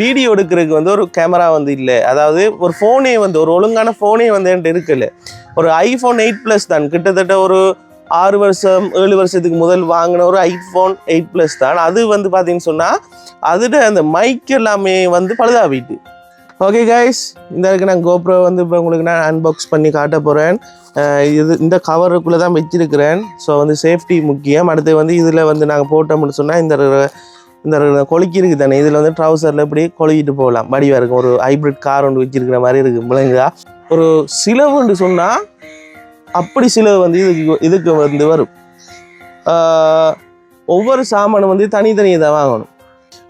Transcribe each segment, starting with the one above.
Video எடுக்கிறதுக்கு வந்து ஒரு கேமரா வந்து இல்லை. அதாவது ஒரு ஃபோனே வந்து ஒரு ஒழுங்கான ஃபோனே வந்து என்கிட்ட இருக்குல்ல. ஒரு ஐஃபோன் 8+ தான், கிட்டத்தட்ட ஒரு 6 வருஷம் 7 வருஷத்துக்கு முதல் வாங்கின ஒரு ஐஃபோன் 8+ தான். அது வந்து பார்த்தீங்கன்னு சொன்னால் அதோட அந்த மைக் எல்லாமே வந்து பழுதாகிட்டு. ஓகே கைஸ், இந்த இருக்கு நான் கோப்ரோ வந்து இப்போ உங்களுக்கு நான் அன்பாக்ஸ் பண்ணி காட்ட போகிறேன். இந்த கவருக்குள்ளே தான் வச்சிருக்கிறேன். ஸோ வந்து சேஃப்டி முக்கியம். அடுத்து வந்து இதில் வந்து நாங்கள் போட்டோம்னு சொன்னால் இந்த கொலுக்கி இருக்குது தானே, இதில் வந்து ட்ரௌசரில் இப்படி கொலுக்கிட்டு போகலாம். வடிவாக இருக்கும். ஒரு ஹைப்ரிட் கார் ஒன்று வச்சிருக்கிற மாதிரி இருக்குது. முழங்குதா ஒரு சிலவுன்னு சொன்னால் அப்படி சிலவு வந்து இதுக்கு வந்து வரும். ஒவ்வொரு சாமானும் வந்து தனித்தனியை தான் வாங்கணும்.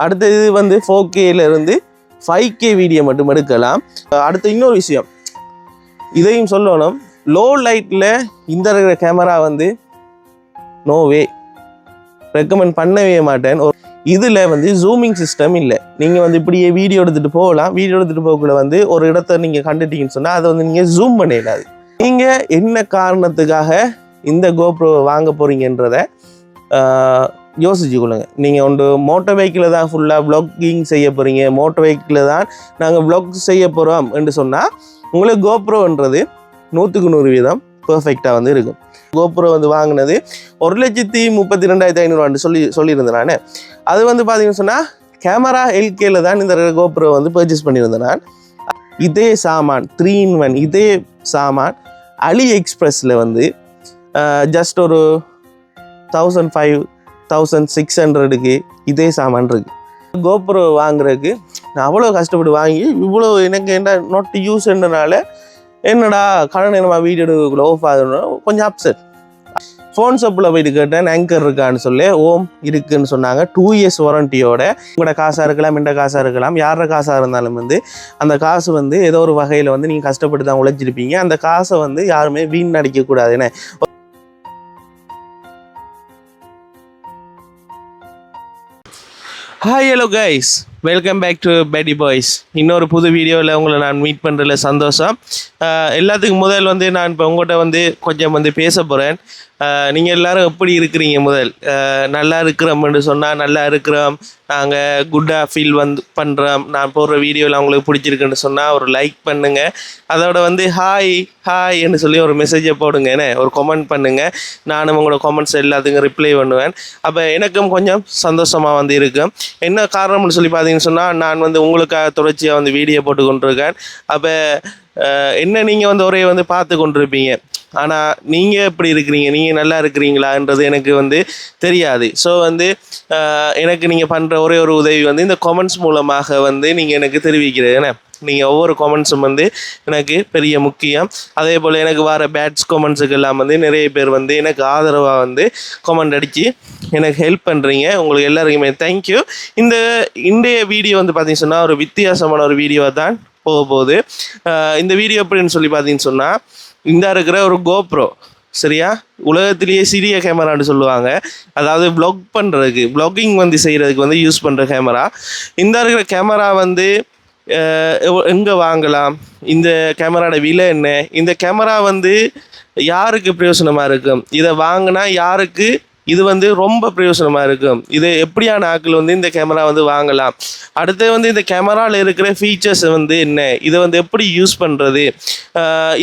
அடுத்து இது வந்து 4Kலேருந்து 5K வீடியோ மட்டும் எடுக்கலாம். அடுத்து இன்னொரு விஷயம் இதையும் சொல்லணும், லோ லைட்டில் இந்த இருக்கிற கேமரா வந்து நோவே ரெக்கமெண்ட் பண்ணவே மாட்டேன். இதில் வந்து ஜூமிங் சிஸ்டம் இல்லை. நீங்கள் வந்து இப்படியே வீடியோ எடுத்துகிட்டு போகலாம். வீடியோ எடுத்துகிட்டு போகக்குள்ள வந்து ஒரு இடத்த நீங்கள் கண்டுட்டீங்கன்னு சொன்னால் அதை வந்து நீங்கள் ஜூம் பண்ணிடாது. நீங்கள் என்ன காரணத்துக்காக இந்த கோப்ரோ வாங்க போகிறீங்கன்றதை யோசிச்சு கொள்ளுங்க. நீங்கள் ஒன்று மோட்டர் வெஹிக்கிளில் தான் ஃபுல்லாக வ்ளாகிங் செய்ய போகிறீங்க, மோட்டர் வெஹிக்கிளில் தான் நாங்கள் வ்ளாக் செய்ய போகிறோம் என்று சொன்னால் உங்களுக்கு கோப்ரோன்றது 100% பர்ஃபெக்டாக வந்து இருக்கும். கோப்ரோ வந்து வாங்கினது 1,32,500 சொல்லியிருந்தேன் நான். அது வந்து பார்த்தீங்கன்னு சொன்னால் கேமரா LKல தான் இந்த கோப்ரோ வந்து பர்ச்சேஸ் பண்ணியிருந்தேன் நான். இதே சாமான் 3-in-1 இதே சாமான் AliExpressல வந்து ஜஸ்ட் ஒரு 1,500-1,600க்கு இதே சாமான் இருக்குது. கோப்ரோ வாங்குறதுக்கு நான் அவ்வளோ கஷ்டப்பட்டு வாங்கி இவ்வளோ எனக்கு என்ன நாட் யூஸ்ன்றனால என்னடா கடன் என்னமா வீடியோ எடுக்கக்குள்ள ஆஃப் ஆகணும் கொஞ்சம் அப்செட். ஃபோன் ஷாப்பில் போயிட்டு கேட்டேன் ஆங்கர் இருக்கான்னு சொல்லி ஓம் இருக்குதுன்னு சொன்னாங்க. 2 years வாரண்டியோட. உங்களோட காசாக இருக்கலாம், இந்த காசாக இருக்கலாம், யாரோட காசாக இருந்தாலும் வந்து அந்த காசு வந்து ஏதோ ஒரு வகையில் வந்து நீங்கள் கஷ்டப்பட்டு தான் உழைச்சிருப்பீங்க. அந்த காசை வந்து யாருமே வீண் அடிக்கக்கூடாது. என்ன hi hello guys, welcome back to பேடி பாய்ஸ். இன்னொரு புது வீடியோவில் உங்களை நான் மீட் பண்ணுறதுல சந்தோஷம். எல்லாத்துக்கும் முதல் வந்து நான் இப்போ உங்கள்கிட்ட வந்து கொஞ்சம் வந்து பேச போகிறேன். நீங்கள் எல்லோரும் எப்படி இருக்கிறீங்க? முதல் நல்லா இருக்கிறோம்னு சொன்னால் நல்லா இருக்கிறோம், நாங்கள் குட்டாக ஃபீல் வந்து பண்ணுறோம். நான் போடுற வீடியோவில் உங்களுக்கு பிடிச்சிருக்குன்னு சொன்னால் ஒரு லைக் பண்ணுங்கள். அதோட வந்து ஹாய்ன்னு சொல்லி ஒரு மெசேஜை போடுங்க, என்ன ஒரு கமெண்ட் பண்ணுங்கள். நானும் உங்களோட கமெண்ட்ஸ் எல்லாத்துக்கும் ரிப்ளை பண்ணுவேன். அப்போ எனக்கும் கொஞ்சம் சந்தோஷமாக வந்து இருக்கும். என்ன காரணம்னு சொல்லி பார்த்தீங்கன்னு சொன்னால் நான் வந்து உங்களுக்காக தொடர்ச்சியாக வந்து வீடியோ போட்டு கொண்டிருக்கேன். அப்போ என்ன நீங்கள் வந்து ஒரே வந்து பார்த்து கொண்டிருப்பீங்க, ஆனால் நீங்கள் எப்படி இருக்கிறீங்க, நீங்கள் நல்லா இருக்கிறீங்களான்றது எனக்கு வந்து தெரியாது. ஸோ வந்து எனக்கு நீங்கள் பண்ணுற ஒரே ஒரு உதவி வந்து இந்த கமெண்ட்ஸ் மூலமாக வந்து நீங்கள் எனக்கு தெரிவிக்கிறீங்க. நீங்கள் ஒவ்வொரு கமெண்ட்ஸும் வந்து எனக்கு பெரிய முக்கியம். அதே போல் எனக்கு வர பேட்ஸ் கமெண்ட்ஸுக்கு எல்லாம் வந்து நிறைய பேர் வந்து எனக்கு ஆதரவாக வந்து கமெண்ட் அடித்து எனக்கு ஹெல்ப் பண்ணுறீங்க. உங்களுக்கு எல்லாருக்குமே தேங்க்யூ. இன்றைய வீடியோ வந்து பார்த்தீங்கன்னு சொன்னால் ஒரு வித்தியாசமான ஒரு வீடியோவாக தான் போக போகுது. இந்த வீடியோ எப்படின்னு சொல்லி பார்த்தீங்கன்னு சொன்னால் இந்த இருக்கிற ஒரு கோப்ரோ சரியா, உலகத்திலேயே சிறிய கேமரான்னு சொல்லுவாங்க. அதாவது வ்ளாக் பண்ணுறதுக்கு வ்ளாகிங் வந்து செய்கிறதுக்கு வந்து யூஸ் பண்ணுற கேமரா. இந்த இருக்கிற கேமரா வந்து எங்கே வாங்கலாம், இந்த கேமராவோட விலை என்ன, இந்த கேமரா வந்து யாருக்கு பிரயோஜனமாக இருக்கும், இதை வாங்கினா யாருக்கு இது வந்து ரொம்ப பிரயோஜனமாக இருக்கும், இது எப்படியான ஆட்கள் வந்து இந்த கேமரா வந்து வாங்கலாம், அடுத்து வந்து இந்த கேமராவில் இருக்கிற ஃபீச்சர்ஸ் வந்து என்ன, இதை வந்து எப்படி யூஸ் பண்ணுறது,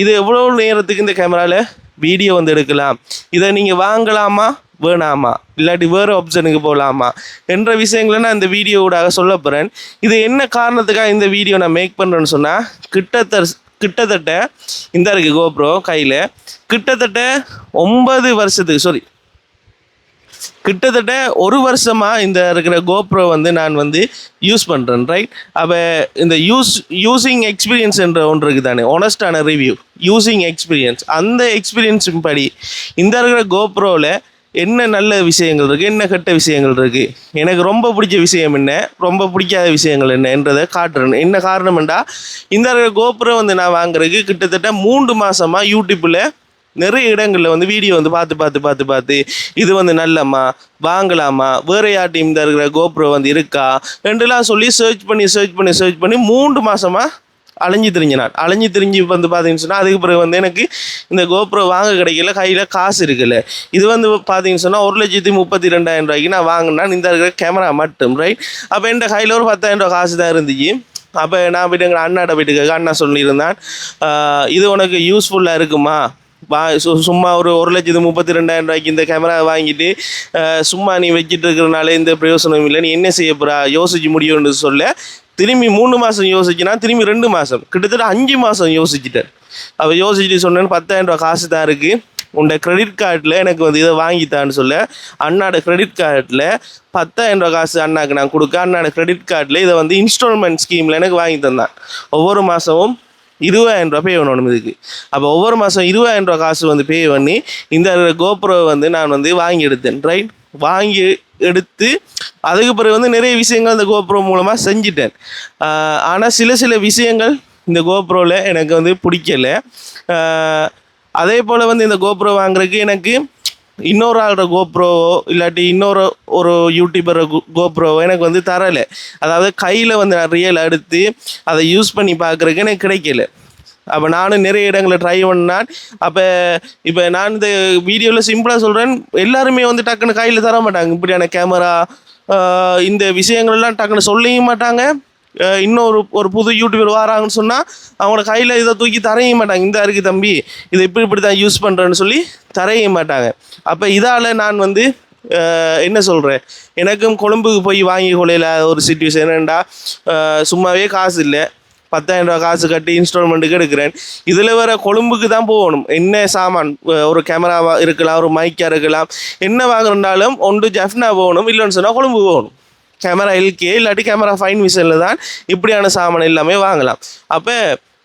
இது எவ்வளோ நேரத்துக்கு இந்த கேமராவில் வீடியோ வந்து எடுக்கலாம், இதை நீங்கள் வாங்கலாமா வேணாமா இல்லாட்டி வேறு ஆப்ஷனுக்கு போகலாமா என்ற விஷயங்களை நான் இந்த வீடியோவோட சொல்ல போகிறேன். இது என்ன காரணத்துக்காக இந்த வீடியோ நான் மேக் பண்ணுறேன்னு சொன்னால் கிட்டத்தட்ட இந்த இருக்குது கோப்ரோ கையில் கிட்டத்தட்ட 9 வருஷத்துக்கு கிட்டத்தட்ட 1 வருஷமாக இந்த இருக்கிற கோப்ரோ வந்து நான் வந்து யூஸ் பண்ணுறேன். ரைட், அப்போ இந்த யூஸிங் எக்ஸ்பீரியன்ஸ் என்ற ஒன்று இருக்குது தானே, ஒனஸ்டான ரிவ்யூ யூஸிங் எக்ஸ்பீரியன்ஸ். அந்த எக்ஸ்பீரியன்ஸின் படி இந்த இருக்கிற கோப்ரோவில் என்ன நல்ல விஷயங்கள் இருக்குது, என்ன கெட்ட விஷயங்கள் இருக்குது, எனக்கு ரொம்ப பிடிச்ச விஷயம் என்ன, ரொம்ப பிடிக்காத விஷயங்கள் என்னன்றதை காட்டுறேன். என்ன காரணம்டா, இந்த இருக்கிற கோப்ரோ வந்து நான் வாங்குறதுக்கு கிட்டத்தட்ட 3 மாதமாக யூடியூப்பில் நிறைய இடங்களில் வந்து வீடியோ வந்து பார்த்து இது வந்து நல்லம்மா வாங்கலாமா, வேறு யார்ட்டையும் இந்த இருக்கிற கோப்ரோ வந்து இருக்கா ரெண்டுலாம் சொல்லி சர்ச் பண்ணி 3 மாதமாக அலைஞ்சு திரிஞ்சு வந்து பார்த்தீங்கன்னு சொன்னால் அதுக்கு பிறகு வந்து எனக்கு இந்த கோப்ரோ வாங்க கிடைக்கல, கையில் காசு இருக்குல்ல. இது வந்து பார்த்தீங்கன்னு சொன்னால் 1,32,000 ரூபாய்க்கு நான் வாங்கினா இந்த இருக்கிற கேமரா மட்டும், ரைட். அப்போ என் கையில் ஒரு 10,000 ரூபா காசு தான் இருந்துச்சு. அப்போ நான் போய்ட்டு எங்கள் அண்ணாட்ட போய்ட்டு கேட்க, அண்ணா சொல்லியிருந்தான், இது உனக்கு யூஸ்ஃபுல்லாக இருக்குமா, சும்மா ஒரு 1,32,000 ரூபாய்க்கு இந்த கேமரா வாங்கிட்டு சும்மா நீ வச்சுட்டு இருக்கிறனால எந்த பிரயோசனமும் இல்லை, நீ என்ன செய்ய போகிறா, யோசிச்சு முடியும்னு சொல்ல திரும்பி 3 மாதம் யோசிச்சுனா திரும்பி 2 மாதம் கிட்டத்தட்ட 5 மாதம் யோசிச்சுட்டேன். அப்போ யோசிச்சுட்டு சொன்னேன்னு 10,000 ரூபா காசு தான் இருக்குது, உன்னோட கிரெடிட் கார்டில் எனக்கு வந்து இதை வாங்கித்தான்னு சொல்ல அண்ணாட கிரெடிட் கார்டில் 10,000 ரூபா காசு அண்ணாக்கு நான் கொடுக்க அண்ணாட கிரெடிட் கார்டில் இதை வந்து இன்ஸ்டால்மெண்ட் ஸ்கீமில் எனக்கு வாங்கி தந்தான். ஒவ்வொரு மாதமும் 20,000 ரூபா பே பண்ணணும் இதுக்கு. அப்போ ஒவ்வொரு மாதம் 20,000 ரூபா காசு வந்து பே பண்ணி இந்த கோப்ரோ வந்து நான் வந்து வாங்கி எடுத்தேன், ரைட். வாங்கி எடுத்து அதுக்கு பிறகு வந்து நிறைய விஷயங்கள் இந்த கோப்ரோ மூலமாக செஞ்சிட்டேன். ஆனால் சில விஷயங்கள் இந்த கோப்ரோவில் எனக்கு வந்து பிடிக்கல. அதே போல் வந்து இந்த கோப்ரோ வாங்குறதுக்கு எனக்கு இன்னொரு ஆளோட கோப்ரோவோ இல்லாட்டி ஒரு யூடியூபர் கோப்ரோவோ எனக்கு வந்து தரலை. அதாவது கையில் வந்து நான் ரியல் எடுத்து அதை யூஸ் பண்ணி பார்க்குறதுக்கு எனக்கு கிடைக்கல. அப்போ நானும் நிறைய இடங்களை ட்ரை பண்ணேன். இப்போ நான் இந்த வீடியோவில் சிம்பிளாக சொல்கிறேன், எல்லாருமே வந்து டக்குன்னு கையில் தர மாட்டாங்க இப்படியான கேமரா, இந்த விஷயங்கள்லாம் டக்குன்னு சொல்லவும் மாட்டாங்க. ஒரு புது யூடியூபர் வராங்கன்னு சொன்னால் அவங்களோட கையில் இதை தூக்கி தரைய மாட்டாங்க, இந்த இருக்குது தம்பி இதை இப்படி தான் யூஸ் பண்ணுறேன்னு சொல்லி தரைய மாட்டாங்க. அப்போ இதால் நான் வந்து என்ன சொல்கிறேன், எனக்கும் கொழும்புக்கு போய் வாங்கி கொள்ளையில் ஒரு சிச்சுவேஷன். என்னென்னா சும்மாவே காசு இல்லை, 10,000 ரூபா காசு கட்டி இன்ஸ்டால்மெண்ட்டுக்கு எடுக்கிறேன். இதில் வேறு கொழும்புக்கு தான் போகணும். என்ன சாமான், ஒரு கேமராவாக இருக்கலாம், ஒரு மைக்காக இருக்கலாம், என்ன வாங்குறனாலும் ஒன்று ஜெஃப்னா போகணும், இல்லைன்னு சொன்னால் கொழும்பு போகணும். கேமரா எல்கே இல்லாட்டி கேமரா ஃபைன் விஷனில் தான் இப்படியான சாமான் எல்லாமே வாங்கலாம். அப்போ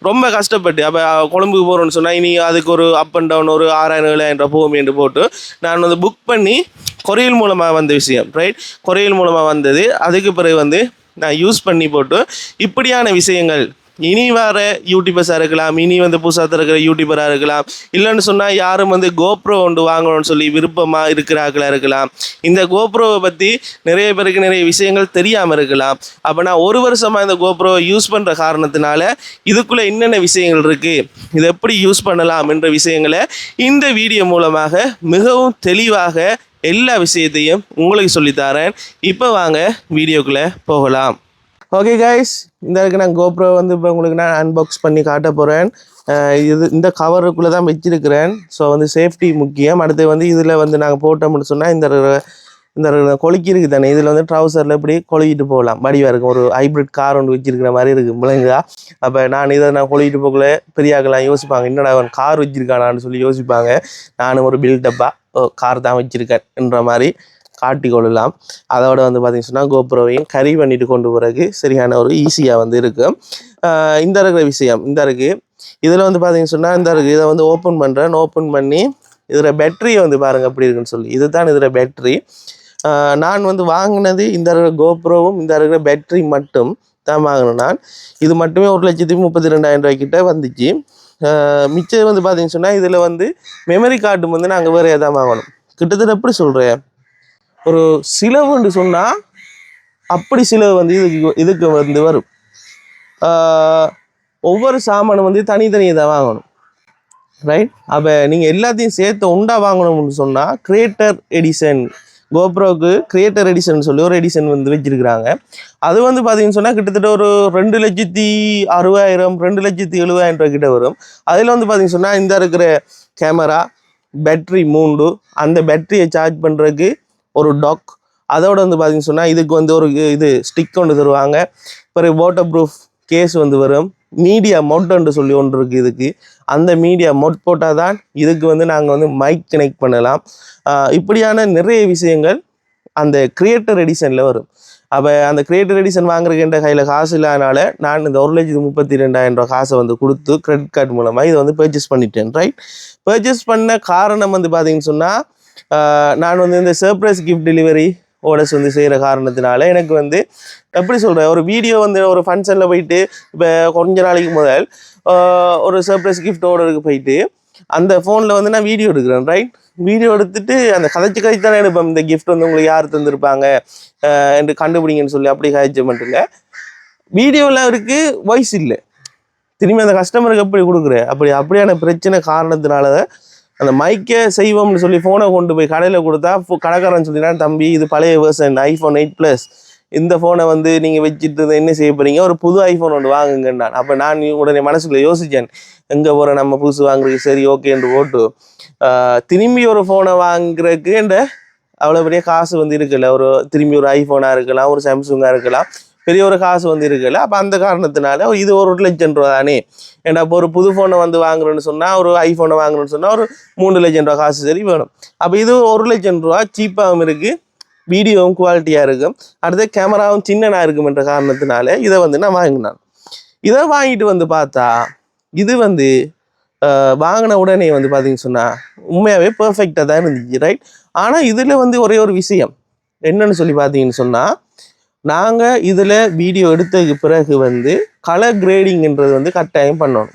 ரொம்ப கஷ்டப்பட்டு அப்போ கொழும்புக்கு போகிறோன்னு சொன்னால் இனி அதுக்கு ஒரு அப் அண்ட் டவுன் ஒரு 6,000-7,000 ரூபா போகுமேன்று போட்டு நான் வந்து புக் பண்ணி கொரியல் மூலமாக வந்த விஷயம், ரைட். கொரியல் மூலமாக வந்தது. அதுக்கு பிறகு வந்து நான் யூஸ் பண்ணி போட்டு இப்படியான விஷயங்கள் இனி வர யூடியூபர்ஸாக இருக்கலாம், இனி வந்து புதுசாக இருக்கிற யூடியூபராக இருக்கலாம், இல்லைன்னு சொன்னால் யாரும் வந்து கோப்ரோ ஒன்று வாங்கணும்னு சொல்லி விருப்பமாக இருக்கிறார்களாக இருக்கலாம். இந்த கோப்ரோவை பற்றி நிறைய பேருக்கு நிறைய விஷயங்கள் தெரியாமல் இருக்கலாம். அப்போ நான் 1 வருஷமாக இந்த கோப்ரோவை யூஸ் பண்ணுற காரணத்தினால இதுக்குள்ளே என்னென்ன விஷயங்கள் இருக்குது, இதை எப்படி யூஸ் பண்ணலாம் என்ற விஷயங்களை இந்த வீடியோ மூலமாக மிகவும் தெளிவாக எல்லா விஷயத்தையும் உங்களுக்கு சொல்லித்தரேன். இப்போ வாங்க வீடியோக்குள்ளே போகலாம். ஓகே கைஸ், நான் கோப்ரோ வந்து இப்போ உங்களுக்கு நான் அன்பாக்ஸ் பண்ணி காட்ட போகிறேன். இந்த கவருக்குள்ளே தான் வச்சிருக்கிறேன். ஸோ வந்து சேஃப்டி முக்கியம். அடுத்து வந்து இதில் வந்து நாங்கள் போட்டோம்னு சொன்னால் இந்த கொலுக்கி இருக்குது தானே, இதில் வந்து ட்ரௌசரில் இப்படி கொழுகிட்டு போகலாம், வடிவாக இருக்கும். ஒரு ஹைப்ரிட் கார் ஒன்று வச்சிருக்கிற மாதிரி இருக்குது முழங்கா. அப்போ நான் கொழுகிட்டு போகல பெரியாக்கெல்லாம் யோசிப்பாங்க, என்னடா அவன் கார் வச்சிருக்கானான்னு சொல்லி யோசிப்பாங்க. நானும் ஒரு பில்டப்பாக கார் தான் வச்சுருக்கேன் என்ற மாதிரி காட்டிக்கொள்ளலாம். அதோட வந்து பார்த்தீங்கன்னு சொன்னால் கோப்ரோவையும் கறி பண்ணிட்டு கொண்டு போகிறதுக்கு சரியான ஒரு ஈஸியாக வந்து இருக்கும். இந்த இருக்கிற விஷயம் இதில் வந்து பார்த்தீங்கன்னு சொன்னால் இதை வந்து ஓப்பன் பண்ணி இதில் பேட்டரியை வந்து பாருங்கள் எப்படி இருக்குன்னு சொல்லி. இதுதான் இதில் பேட்டரி. நான் வந்து வாங்கினது இந்த இருக்கிற கோப்ரோவும் இந்த இருக்கிற பேட்டரி மட்டும் தான் வாங்கினேன். நான் இது மட்டுமே 1,32,000 ரூபாய்க்கிட்ட வந்துச்சு. மிச்சம் வந்து பார்த்தீங்கன்னு சொன்னால் இதில் வந்து மெமரி கார்டு வந்து நாங்கள் வேறு எதாவது வாங்கணும். கிட்டத்தட்ட எப்படி சொல்கிறேன், ஒரு சிலவுன்னு சொன்னால் அப்படி சிலவு வந்து இதுக்கு வந்து வரும். ஒவ்வொரு சாமானும் வந்து தனித்தனியை தான் வாங்கணும், ரைட். அப்போ நீங்கள் எல்லாத்தையும் சேர்த்து உண்டா வாங்கணும்னு சொன்னால் கிரியேட்டர் எடிஷன், கோப்ரோவுக்கு கிரியேட்டர் எடிஷன் சொல்லி ஒரு எடிஷன் வந்து வச்சுருக்கிறாங்க. அது வந்து பார்த்தீங்கன்னு சொன்னால் கிட்டத்தட்ட ஒரு 2,60,000 2,70,000 ரூபா கிட்ட வரும். அதில் வந்து பார்த்தீங்கன்னு சொன்னால் இந்த இருக்கிற கேமரா, பேட்ரி 3, அந்த பேட்டரியை சார்ஜ் பண்ணுறதுக்கு ஒரு டாக், அதோட வந்து பார்த்தீங்கன்னு சொன்னால் இதுக்கு வந்து ஒரு ஸ்டிக் ஒன்று தருவாங்க. பிறகு வாட்டர் ப்ரூஃப் கேஸ் வந்து வரும். மீடியா மோட்னு சொல்லி ஒன்று இருக்குது இதுக்கு. அந்த மீடியா மோட் போட்டால் தான் இதுக்கு வந்து நாங்கள் வந்து மைக் கனெக்ட் பண்ணலாம். இப்படியான நிறைய விஷயங்கள் அந்த கிரியேட்டர் எடிஷனில் வரும். அப்போ அந்த கிரியேட்டர் எடிஷன் வாங்குறதுக்கு என்ற கையில் காசு இல்லாதனால நான் இந்த 1,32,000 ரூபா காசை வந்து கொடுத்து கிரெடிட் கார்டு மூலமாக இதை வந்து பர்ச்சேஸ் பண்ணிட்டேன், ரைட். பர்ச்சேஸ் பண்ண காரணம் வந்து பார்த்தீங்கன்னு சொன்னால் நான் வந்து இந்த சர்ப்ரைஸ் கிஃப்ட் டெலிவரி ஓடர்ஸ் வந்து செய்கிற காரணத்தினால எனக்கு வந்து எப்படி சொல்கிறேன், ஒரு வீடியோ வந்து ஒரு ஃபங்க்ஷனில் போயிட்டு இப்போ கொஞ்ச நாளைக்கு முதல் ஒரு சர்ப்ரைஸ் கிஃப்ட் ஓடருக்கு போயிட்டு அந்த ஃபோனில் வந்து நான் வீடியோ எடுக்கிறேன், ரைட். வீடியோ எடுத்துட்டு அந்த கதைச்சு தானே எடுப்பேன், இந்த கிஃப்ட் வந்து உங்களுக்கு யார் தந்துருப்பாங்க என்று கண்டுபிடிங்கன்னு சொல்லி அப்படி கதைச்ச மட்டும் இல்லை. வீடியோவில் இருக்குது, வாய்ஸ் இல்லை. திரும்பி அந்த கஸ்டமருக்கு எப்படி கொடுக்குற அப்படியான பிரச்சனை காரணத்தினால அந்த மைக்கை செய்வோம்னு சொல்லி ஃபோனை கொண்டு போய் கடையில் கொடுத்தா கடைக்காரன் சொல்லினா தம்பி இது பழைய வேர்ஷன் iPhone 8 Plus இந்த ஃபோனை வந்து நீங்கள் வச்சுட்டு என்ன செய்ய போகிறீங்க ஒரு புது ஐஃபோன் ஒன்று வாங்குங்கன்னு அப்போ நான் உடனே மனசுக்குள்ள யோசித்தேன் எங்கே போகிற நம்ம புதுசு வாங்குறதுக்கு சரி ஓகேன்னு போட்டு திரும்பி ஒரு ஃபோனை வாங்குறதுக்கு அவ்வளோ பெரிய காசு வந்து இருக்குல்ல ஒரு திரும்பி ஒரு ஐஃபோனாக இருக்கலாம் ஒரு சாம்சங்காக இருக்கலாம் பெரிய ஒரு காசு வந்து இருக்குல்ல அப்போ அந்த காரணத்தினால இது ஒரு 1 லட்சம் ரூபா தானே ஏன்னா இப்போ ஒரு புது ஃபோனை வந்து வாங்குறேன்னு சொன்னால் ஒரு ஐஃபோனை வாங்குறேன்னு சொன்னால் ஒரு 3 லட்சம் ரூபா காசு சரி வேணும் அப்போ இது 1 லட்சம் ரூபா சீப்பாகவும் இருக்குது வீடியோவும் குவாலிட்டியாக இருக்கும் அடுத்து கேமராவும் சின்னனாக இருக்குமென்ற காரணத்தினால இதை வந்து நான் வாங்கினேன் இதை வாங்கிட்டு வந்து பார்த்தா இது வந்து வாங்கின உடனே வந்து பார்த்தீங்கன்னு சொன்னால் உண்மையாகவே பர்ஃபெக்டாக தான் இருந்துச்சு ரைட் ஆனால் இதில் வந்து ஒரே ஒரு விஷயம் என்னன்னு சொல்லி பார்த்தீங்கன்னு சொன்னால் நாங்கள் இதில் வீடியோ எடுத்ததுக்கு பிறகு வந்து கலர் கிரேடிங்ன்றது வந்து கட்டாயம் பண்ணணும்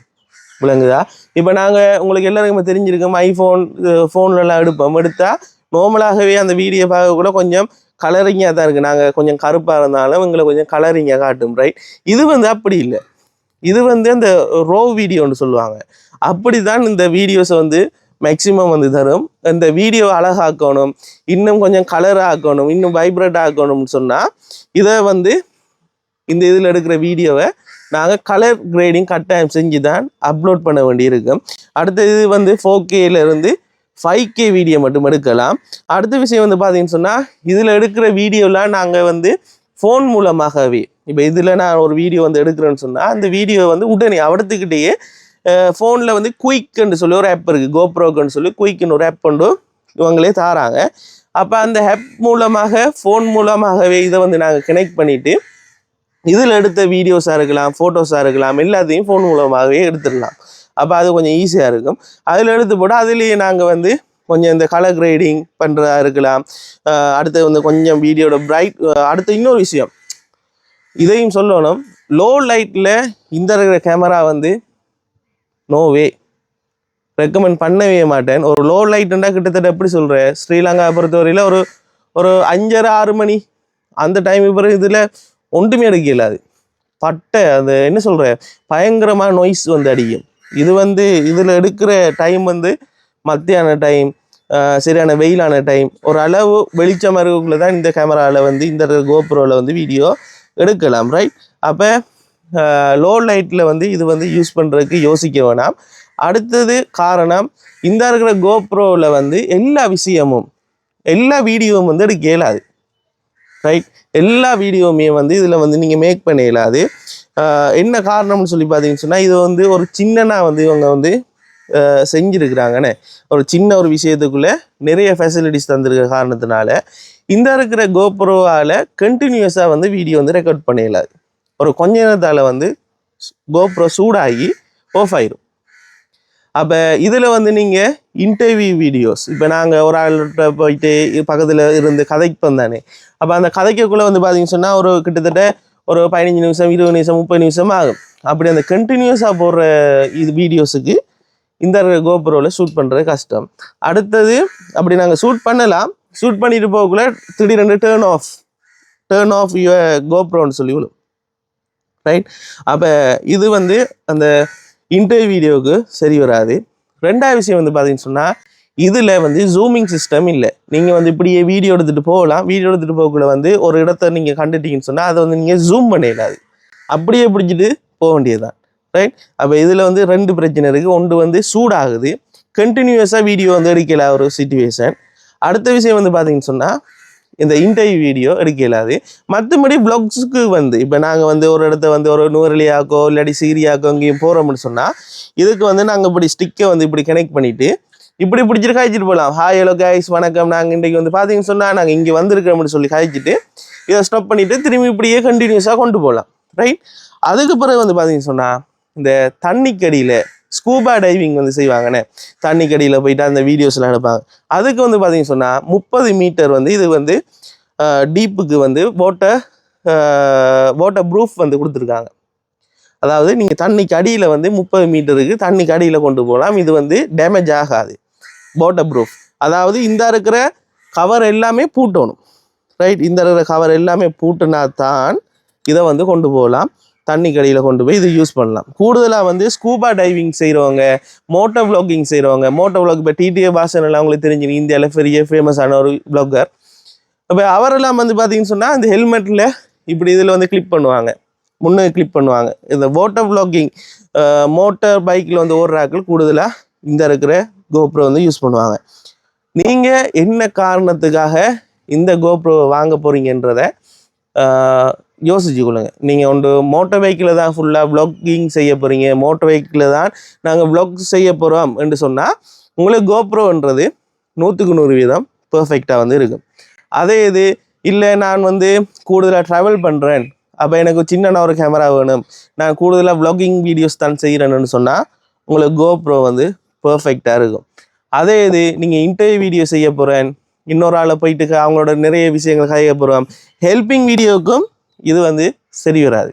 விளங்குதா இப்போ நாங்கள் உங்களுக்கு எல்லாருக்குமே தெரிஞ்சிருக்கோம் ஃபோன்லலாம் எடுத்தால் நார்மலாகவே அந்த வீடியோ பார்க்க கூட கொஞ்சம் கலரிங்காக தான் இருக்குது நாங்கள் கொஞ்சம் கருப்பாக இருந்தாலும் எங்களை கொஞ்சம் கலரிங்காக காட்டும் ரைட் இது வந்து அப்படி இல்லை இது வந்து அந்த ரோ வீடியோன்னு சொல்லுவாங்க அப்படி தான் இந்த வீடியோஸை வந்து மேக்சிமம் வந்து தரும் இந்த வீடியோ அழகாக்கணும் இன்னும் கொஞ்சம் கலர் ஆக்கணும் இன்னும் வைப்ரேட் ஆக்கணும்னு சொன்னால் இதை வந்து இந்த இதில் எடுக்கிற வீடியோவை நாங்கள் கலர் கிரேடிங் கட்டாயம் செஞ்சு தான் அப்லோட் பண்ண வேண்டியிருக்கும் அடுத்த இது வந்து 4K - 5K வீடியோ மட்டும் எடுக்கலாம் அடுத்த விஷயம் வந்து பார்த்தீங்கன்னு சொன்னால் இதில் எடுக்கிற வீடியோலாம் நாங்கள் வந்து ஃபோன் மூலமாகவே இப்போ இதில் நான் ஒரு வீடியோ வந்து எடுக்கிறேன்னு சொன்னால் அந்த வீடியோ வந்து உடனே அவடத்துக்கிட்டேயே ஃபோனில் வந்து குயிக்குன்னு சொல்லி ஒரு ஆப் இருக்குது கோப்ரோக்குன்னு சொல்லி குயிக்குன்னு ஒரு ஆப் கொண்டு இவங்களே தாராங்க அப்போ அந்த ஆப் மூலமாக ஃபோன் மூலமாகவே இதை வந்து நாங்கள் கனெக்ட் பண்ணிவிட்டு இதில் எடுத்த வீடியோஸாக இருக்கலாம் ஃபோட்டோஸாக இருக்கலாம் எல்லாத்தையும் ஃபோன் மூலமாகவே எடுத்துடலாம் அப்போ அது கொஞ்சம் ஈஸியாக இருக்கும் அதில் எடுத்து போட்டு அதுலேயே நாங்கள் வந்து கொஞ்சம் இந்த கலர் கிரேடிங் பண்ணுறதா இருக்கலாம் அடுத்து வந்து கொஞ்சம் வீடியோட பிரைட் அடுத்து இன்னொரு விஷயம் இதையும் சொல்லணும் லோ லைட்டில் இந்த இருக்கிற கேமரா வந்து நோவே ரெக்கமெண்ட் பண்ணவே மாட்டேன் ஒரு லோ லைட்டுண்டா கிட்டத்தட்ட எப்படி சொல்கிறேன் ஸ்ரீலங்கா பொறுத்தவரையில் ஒரு 5:30-6 மணி அந்த டைம் பிறகு இதில் ஒன்றுமே எடுக்க இயலாது பட்டை அது என்ன சொல்கிறேன் பயங்கரமாக நொய்ஸ் வந்து அடிக்கும் இது வந்து இதில் எடுக்கிற டைம் வந்து மத்தியான டைம் சரியான வெயிலான டைம் ஒரு அளவு வெளிச்சமாக இருக்கக்குள்ள தான் இந்த கேமராவில் வந்து இந்த கோப்ரோவில் வந்து வீடியோ எடுக்கலாம் ரைட் அப்போ லோ லைட்டில் வந்து இது வந்து யூஸ் பண்ணுறதுக்கு யோசிக்க வேணாம் அடுத்தது காரணம் இந்த இருக்கிற கோப்ரோவில் வந்து எல்லா விஷயமும் எல்லா வீடியோவும் வந்து எடுக்க இயலாது ரைட் எல்லா வீடியோவுமே வந்து இதில் வந்து நீங்கள் மேக் பண்ண இயலாது என்ன காரணம்னு சொல்லி பார்த்தீங்கன்னு சொன்னால் இது வந்து ஒரு சின்னனா வந்து இவங்க வந்து செஞ்சுருக்கிறாங்கன்னு ஒரு சின்ன ஒரு விஷயத்துக்குள்ளே நிறைய ஃபெசிலிட்டிஸ் தந்திருக்கிற காரணத்தினால இந்த இருக்கிற கோப்ரோவால் கண்டினியூஸாக வந்து வீடியோ வந்து ரெக்கார்ட் பண்ண இயலாது ஒரு கொஞ்ச நேரத்தால் வந்து கோப்ரோ சூடாகி ஆஃப் ஆயிடும் அப்போ இதில் வந்து நீங்கள் இன்டர்வியூ வீடியோஸ் இப்போ நாங்கள் ஒரு ஆள்கிட்ட போயிட்டு பக்கத்தில் இருந்து கதைப்போம் தானே அப்போ அந்த கதைக்குள்ளே வந்து பார்த்தீங்கன்னு சொன்னால் ஒரு கிட்டத்தட்ட ஒரு 15 நிமிஷம் 20 நிமிஷம் 30 நிமிஷம் ஆகும் அப்படி அந்த கண்டினியூஸாக போடுற இது வீடியோஸுக்கு இந்த கோப்ரோவில் ஷூட் பண்ணுறது கஷ்டம் அடுத்தது அப்படி நாங்கள் ஷூட் பண்ணலாம் ஷூட் பண்ணிட்டு போகக்குள்ள திடீரென்று டேர்ன் ஆஃப் யுவர் கோப்ரோன்னு சொல்லி விடும் ரைட் அப்போ இது வந்து அந்த இன்டர்வியூ வீடியோவுக்கு சரி வராது ரெண்டாவது விஷயம் வந்து பார்த்தீங்கன்னு சொன்னால் இதில் வந்து ஜூமிங் சிஸ்டம் இல்லை நீங்கள் வந்து இப்படியே வீடியோ எடுத்துகிட்டு போகலாம் வீடியோ எடுத்துகிட்டு போகக்குள்ள வந்து ஒரு இடத்த நீங்கள் கண்டுட்டீங்கன்னு சொன்னால் அதை வந்து நீங்கள் ஜூம் பண்ணிடாது அப்படியே பிடிச்சிட்டு போக வேண்டியதுதான் ரைட் அப்போ இதில் வந்து 2 பிரச்சனை இருக்குது ஒன்று வந்து சூடாகுது கண்டினியூஸாக வீடியோ வந்து எடுக்கல ஒரு சிச்சுவேஷன் அடுத்த விஷயம் வந்து பார்த்தீங்கன்னு சொன்னால் இந்த இன்டர்வியூ வீடியோ எடுக்கலாது மற்றபடி ப்ளாக்ஸுக்கு வந்து இப்போ நாங்கள் வந்து ஒரு இடத்த வந்து ஒரு நூறுலியாக்கோ இல்லாட்டி சீரியாக்கோ இங்கேயும் போகிறோம்னு சொன்னால் இதுக்கு வந்து நாங்கள் இப்படி ஸ்டிக்கை வந்து இப்படி கனெக்ட் பண்ணிவிட்டு இப்படி பிடிச்சிட்டு காய்ச்சிட்டு போகலாம் ஹாய் ஹலோ கைஸ் வணக்கம் நாங்கள் இன்றைக்கு வந்து பார்த்தீங்கன்னு சொன்னால் நாங்கள் இங்கே வந்திருக்கோம்னு சொல்லி காய்ச்சிட்டு இதை ஸ்டாப் பண்ணிவிட்டு திரும்பி இப்படியே கண்டினியூஸாக கொண்டு போகலாம் ரைட் அதுக்கு பிறகு வந்து பார்த்தீங்கன்னு சொன்னால் இந்த தண்ணிக்கடியில் ஸ்கூபா டைவிங் வந்து செய்வாங்கண்ணே தண்ணிக்கடியில் போயிட்டு அந்த வீடியோஸ்லாம் எடுப்பாங்க அதுக்கு வந்து பார்த்தீங்கன்னு சொன்னால் 30 மீட்டர் வந்து இது வந்து டீப்புக்கு வந்து வாட்டர் ப்ரூஃப் வந்து கொடுத்துருக்காங்க அதாவது நீங்கள் தண்ணிக்கு அடியில் வந்து 30 மீட்டருக்கு தண்ணிக்கு அடியில் கொண்டு போகலாம் இது வந்து டேமேஜ் ஆகாது வாட்டர் ப்ரூஃப் அதாவது இந்த இருக்கிற கவர் எல்லாமே பூட்டணும் ரைட் இந்த இருக்கிற கவர் எல்லாமே பூட்டினா தான் இதை வந்து கொண்டு போகலாம் தண்ணி கடியில் கொண்டு போய் இது யூஸ் பண்ணலாம். கூடுதலாக வந்து ஸ்கூபா டைவிங் செய்கிறவங்க, மோட்டோ விளாகிங் செய்கிறவங்க, மோட்டோ விளாக் இப்போ டிடிஏ பாசன் எல்லாம் உங்களுக்கு தெரிஞ்சு இந்தியாவில் பெரிய ஃபேமஸான ஒரு விளாகர். அப்போ அவரெல்லாம் வந்து பார்த்தீங்கன்னு சொன்னால் அந்த ஹெல்மெட்டில் இப்படி இதில் வந்து கிளிப் பண்ணுவாங்க, முன்னே கிளிப் பண்ணுவாங்க. இந்த மோட்டோ விளாகிங் மோட்டார் பைக்கில் வந்து ஓடுறாக்கள் கூடுதலாக இந்த இருக்கிற கோப்ரோ வந்து யூஸ் பண்ணுவாங்க. நீங்கள் என்ன காரணத்துக்காக இந்த கோப்ரோ வாங்க போகிறீங்கன்றதை யோசிச்சு கொள்ளுங்க. நீங்கள் ஒன்று மோட்டர் பைக்கில் தான் ஃபுல்லாக விளாகிங் செய்ய போகிறீங்க, மோட்டர் பைக்கில் தான் நாங்கள் விளாக் செய்ய போகிறோம் என்று சொன்னால் உங்களுக்கு கோப்ரோன்றது 100% பர்ஃபெக்டாக வந்து இருக்கும். அதே இது இல்லை நான் வந்து கூடுதலாக ட்ராவல் பண்ணுறேன், அப்போ எனக்கு சின்ன ஒரு கேமரா வேணும், நான் கூடுதலாக விளாகிங் வீடியோஸ் தான் செய்கிறேன்னு சொன்னால் உங்களுக்கு கோப்ரோ வந்து பர்ஃபெக்டாக இருக்கும். அதே இது நீங்கள் இன்டர்வியூ வீடியோ செய்ய போகிறேன், இன்னொரு ஆளை போயிட்டு அவங்களோட நிறைய விஷயங்கள் கைய போகிறோம், ஹெல்பிங் வீடியோவுக்கும் இது வந்து சரி வராது.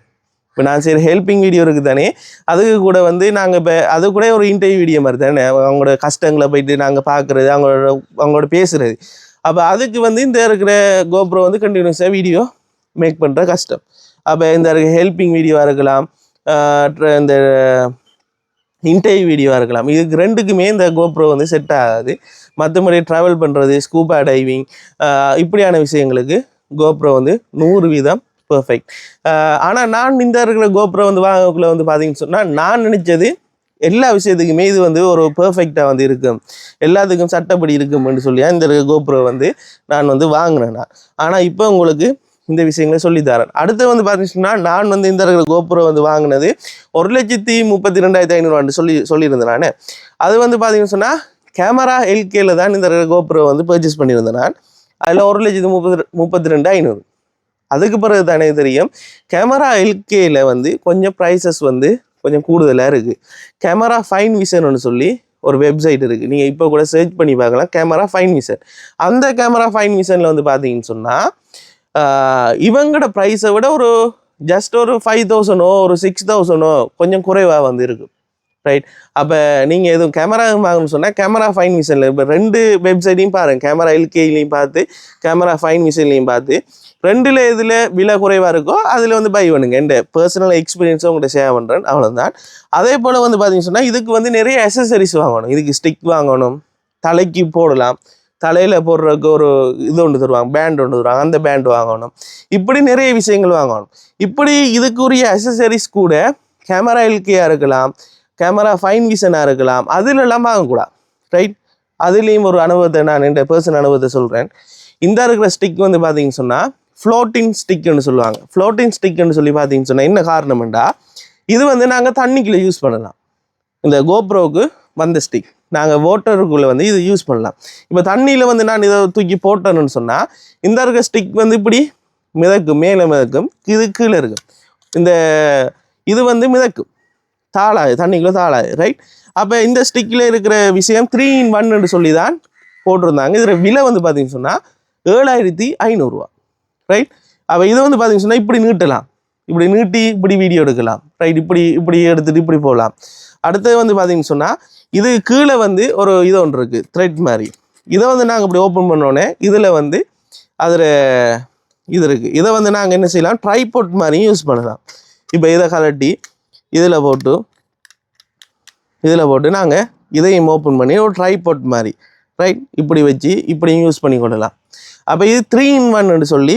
இப்போ நான் சரி ஹெல்பிங் வீடியோ இருக்குது தானே, அதுக்கு கூட வந்து நாங்கள் இப்போ அது கூட ஒரு இன்டர்வியூ வீடியோ மாதிரி தானே, அவங்களோட கஷ்டங்களை போயிட்டு நாங்கள் பார்க்குறது, அவங்களோட பேசுகிறது. அப்போ அதுக்கு வந்து இந்த இருக்கிற கோப்ரோ வந்து கண்டினியூஸாக வீடியோ மேக் பண்ணுற கஷ்டம். அப்போ இந்த ஹெல்பிங் வீடியோவாக இருக்கலாம், இந்த இன்டர்வியூ வீடியோவாக இருக்கலாம், இதுக்கு ரெண்டுக்குமே இந்த கோப்ரோ வந்து செட் ஆகாது. மற்றபடி ட்ராவல் பண்ணுறது, ஸ்கூபா டைவிங் இப்படியான விஷயங்களுக்கு கோப்ரோ வந்து 100% பர்ஃபெக்ட். ஆனால் நான் இந்த இருக்கிற கோப்ரோ வந்து வாங்கக்குள்ள வந்து பார்த்தீங்கன்னு சொன்னால் நான் நினச்சது எல்லா விஷயத்துக்குமே இது வந்து ஒரு பர்ஃபெக்டாக வந்து இருக்கும், எல்லாத்துக்கும் சட்டப்படி இருக்கும்னு சொல்லி இந்த கோப்ரோ வந்து நான் வந்து வாங்கினேன். ஆனால் இப்போ உங்களுக்கு இந்த விஷயங்களை சொல்லித்தரேன். அடுத்து வந்து பார்த்தீங்கன்னா நான் வந்து இந்த இருக்கிற கோப்ரோ வந்து வாங்கினது 1,32,500 சொல்லியிருந்தேன் நான். அது வந்து பார்த்தீங்கன்னு சொன்னால் கேமரா எல்கேல தான் இந்த கோப்ரோ வந்து பர்ச்சேஸ் பண்ணியிருந்தேன் நான். அதில் 1,32,500. அதுக்கு பிறகு தானே தெரியும் கேமரா எல்கேல வந்து கொஞ்சம் ப்ரைஸஸ் வந்து கொஞ்சம் கூடுதலாக இருக்குது. கேமரா ஃபைன் விஷன் சொல்லி ஒரு வெப்சைட் இருக்குது, நீங்கள் இப்போ கூட சர்ச் பண்ணி பார்க்கலாம், கேமரா ஃபைன் விஷன். அந்த கேமரா ஃபைன் விஷனில் வந்து பார்த்தீங்கன்னு சொன்னால் இவங்களோட ப்ரைஸை விட ஒரு ஜஸ்ட் ஒரு 5,000 ஒரு 6,000 கொஞ்சம் குறைவாக வந்து இருக்குது. ரைட். அப்போ நீங்கள் எதுவும் கேமரா வாங்கணும்னு சொன்னால் கேமரா ஃபைன் விஷனில் இப்போ 2 வெப்சைட்டையும் பாருங்கள், கேமரா எல்கேலையும் பார்த்து கேமரா ஃபைன் விஷன்லையும் பார்த்து ரெண்டில் எதில் விலை குறைவாக இருக்கோ அதில் வந்து பை பண்ணுங்க. என் பர்சனல் எக்ஸ்பீரியன்ஸும் உங்கள்கிட்ட ஷேர் பண்ணுறேன், அவ்வளோதான். அதே போல் வந்து பார்த்தீங்கன்னு சொன்னால் இதுக்கு வந்து நிறைய அக்சசரிஸ் வாங்கணும். இதுக்கு ஸ்டிக் வாங்கணும், தலைக்கு போடலாம், தலையில் போடுறதுக்கு ஒரு இது ஒன்று தருவாங்க, பேண்ட் ஒன்று தருவாங்க, அந்த பேண்ட் வாங்கணும், இப்படி நிறைய விஷயங்கள் வாங்கணும். இப்படி இதுக்குரிய அக்சசரிஸ் கூட கேமரா எல்கேயாக இருக்கலாம், கேமரா ஃபைன் விஷனாக இருக்கலாம், அதிலெல்லாம் வாங்கக்கூடாது. ரைட். அதுலேயும் ஒரு அனுபவத்தை நான் என் பர்சனல் அனுபவத்தை சொல்கிறேன். இந்த இருக்கிற ஸ்டிக் வந்து பார்த்தீங்கன்னு சொன்னால் ஃப்ளோட்டிங் ஸ்டிக்னு சொல்லுவாங்க. ஃப்ளோட்டிங் ஸ்டிக்னு சொல்லி பார்த்தீங்கன்னு சொன்னால் என்ன காரணம்டா, இது வந்து நாங்கள் தண்ணிக்குள்ளே யூஸ் பண்ணலாம். இந்த கோப்ரோவுக்கு வந்த ஸ்டிக் நாங்கள் வாட்டருக்குள்ளே வந்து இது யூஸ் பண்ணலாம். இப்போ தண்ணியில் வந்து நான் இதை தூக்கி போட்டேன்னு சொன்னால் இந்த இருக்கிற ஸ்டிக் வந்து இப்படி மிதக்கும், மேலே மிதக்கும், இது கீழே இருக்கும், இந்த இது வந்து மிதக்கும், தாளாது, தண்ணிக்குள்ளே தாளாது. ரைட். அப்போ இந்த ஸ்டிக்கில் இருக்கிற விஷயம் 3-in-1 சொல்லி தான் போட்டிருந்தாங்க. இதில் விலை வந்து பார்த்தீங்கன்னு சொன்னால் 7,500. ரைட். அப்போ இதை வந்து பார்த்தீங்கன்னு சொன்னால் இப்படி நீட்டலாம், இப்படி நீட்டி இப்படி வீடியோ எடுக்கலாம். ரைட். இப்படி எடுத்துகிட்டு இப்படி போகலாம். அடுத்தது வந்து பார்த்தீங்கன்னு சொன்னால் இது கீழே வந்து ஒரு இது ஒன்று இருக்குது, த்ரெட் மாதிரி. இதை வந்து நாங்கள் இப்படி ஓப்பன் பண்ணோன்னே இதில் வந்து அதில் இது இருக்குது. இதை வந்து நாங்கள் என்ன செய்யலாம், ட்ரைபாட் மாதிரியும் யூஸ் பண்ணலாம். இப்போ இதை கலட்டி இதில் போட்டு நாங்கள் இதையும் ஓப்பன் பண்ணி ஒரு ட்ரைபாட் மாதிரி ரைட் இப்படி வச்சு இப்படியும் யூஸ் பண்ணி கொள்ளலாம். அப்போ இது 3-in-1 சொல்லி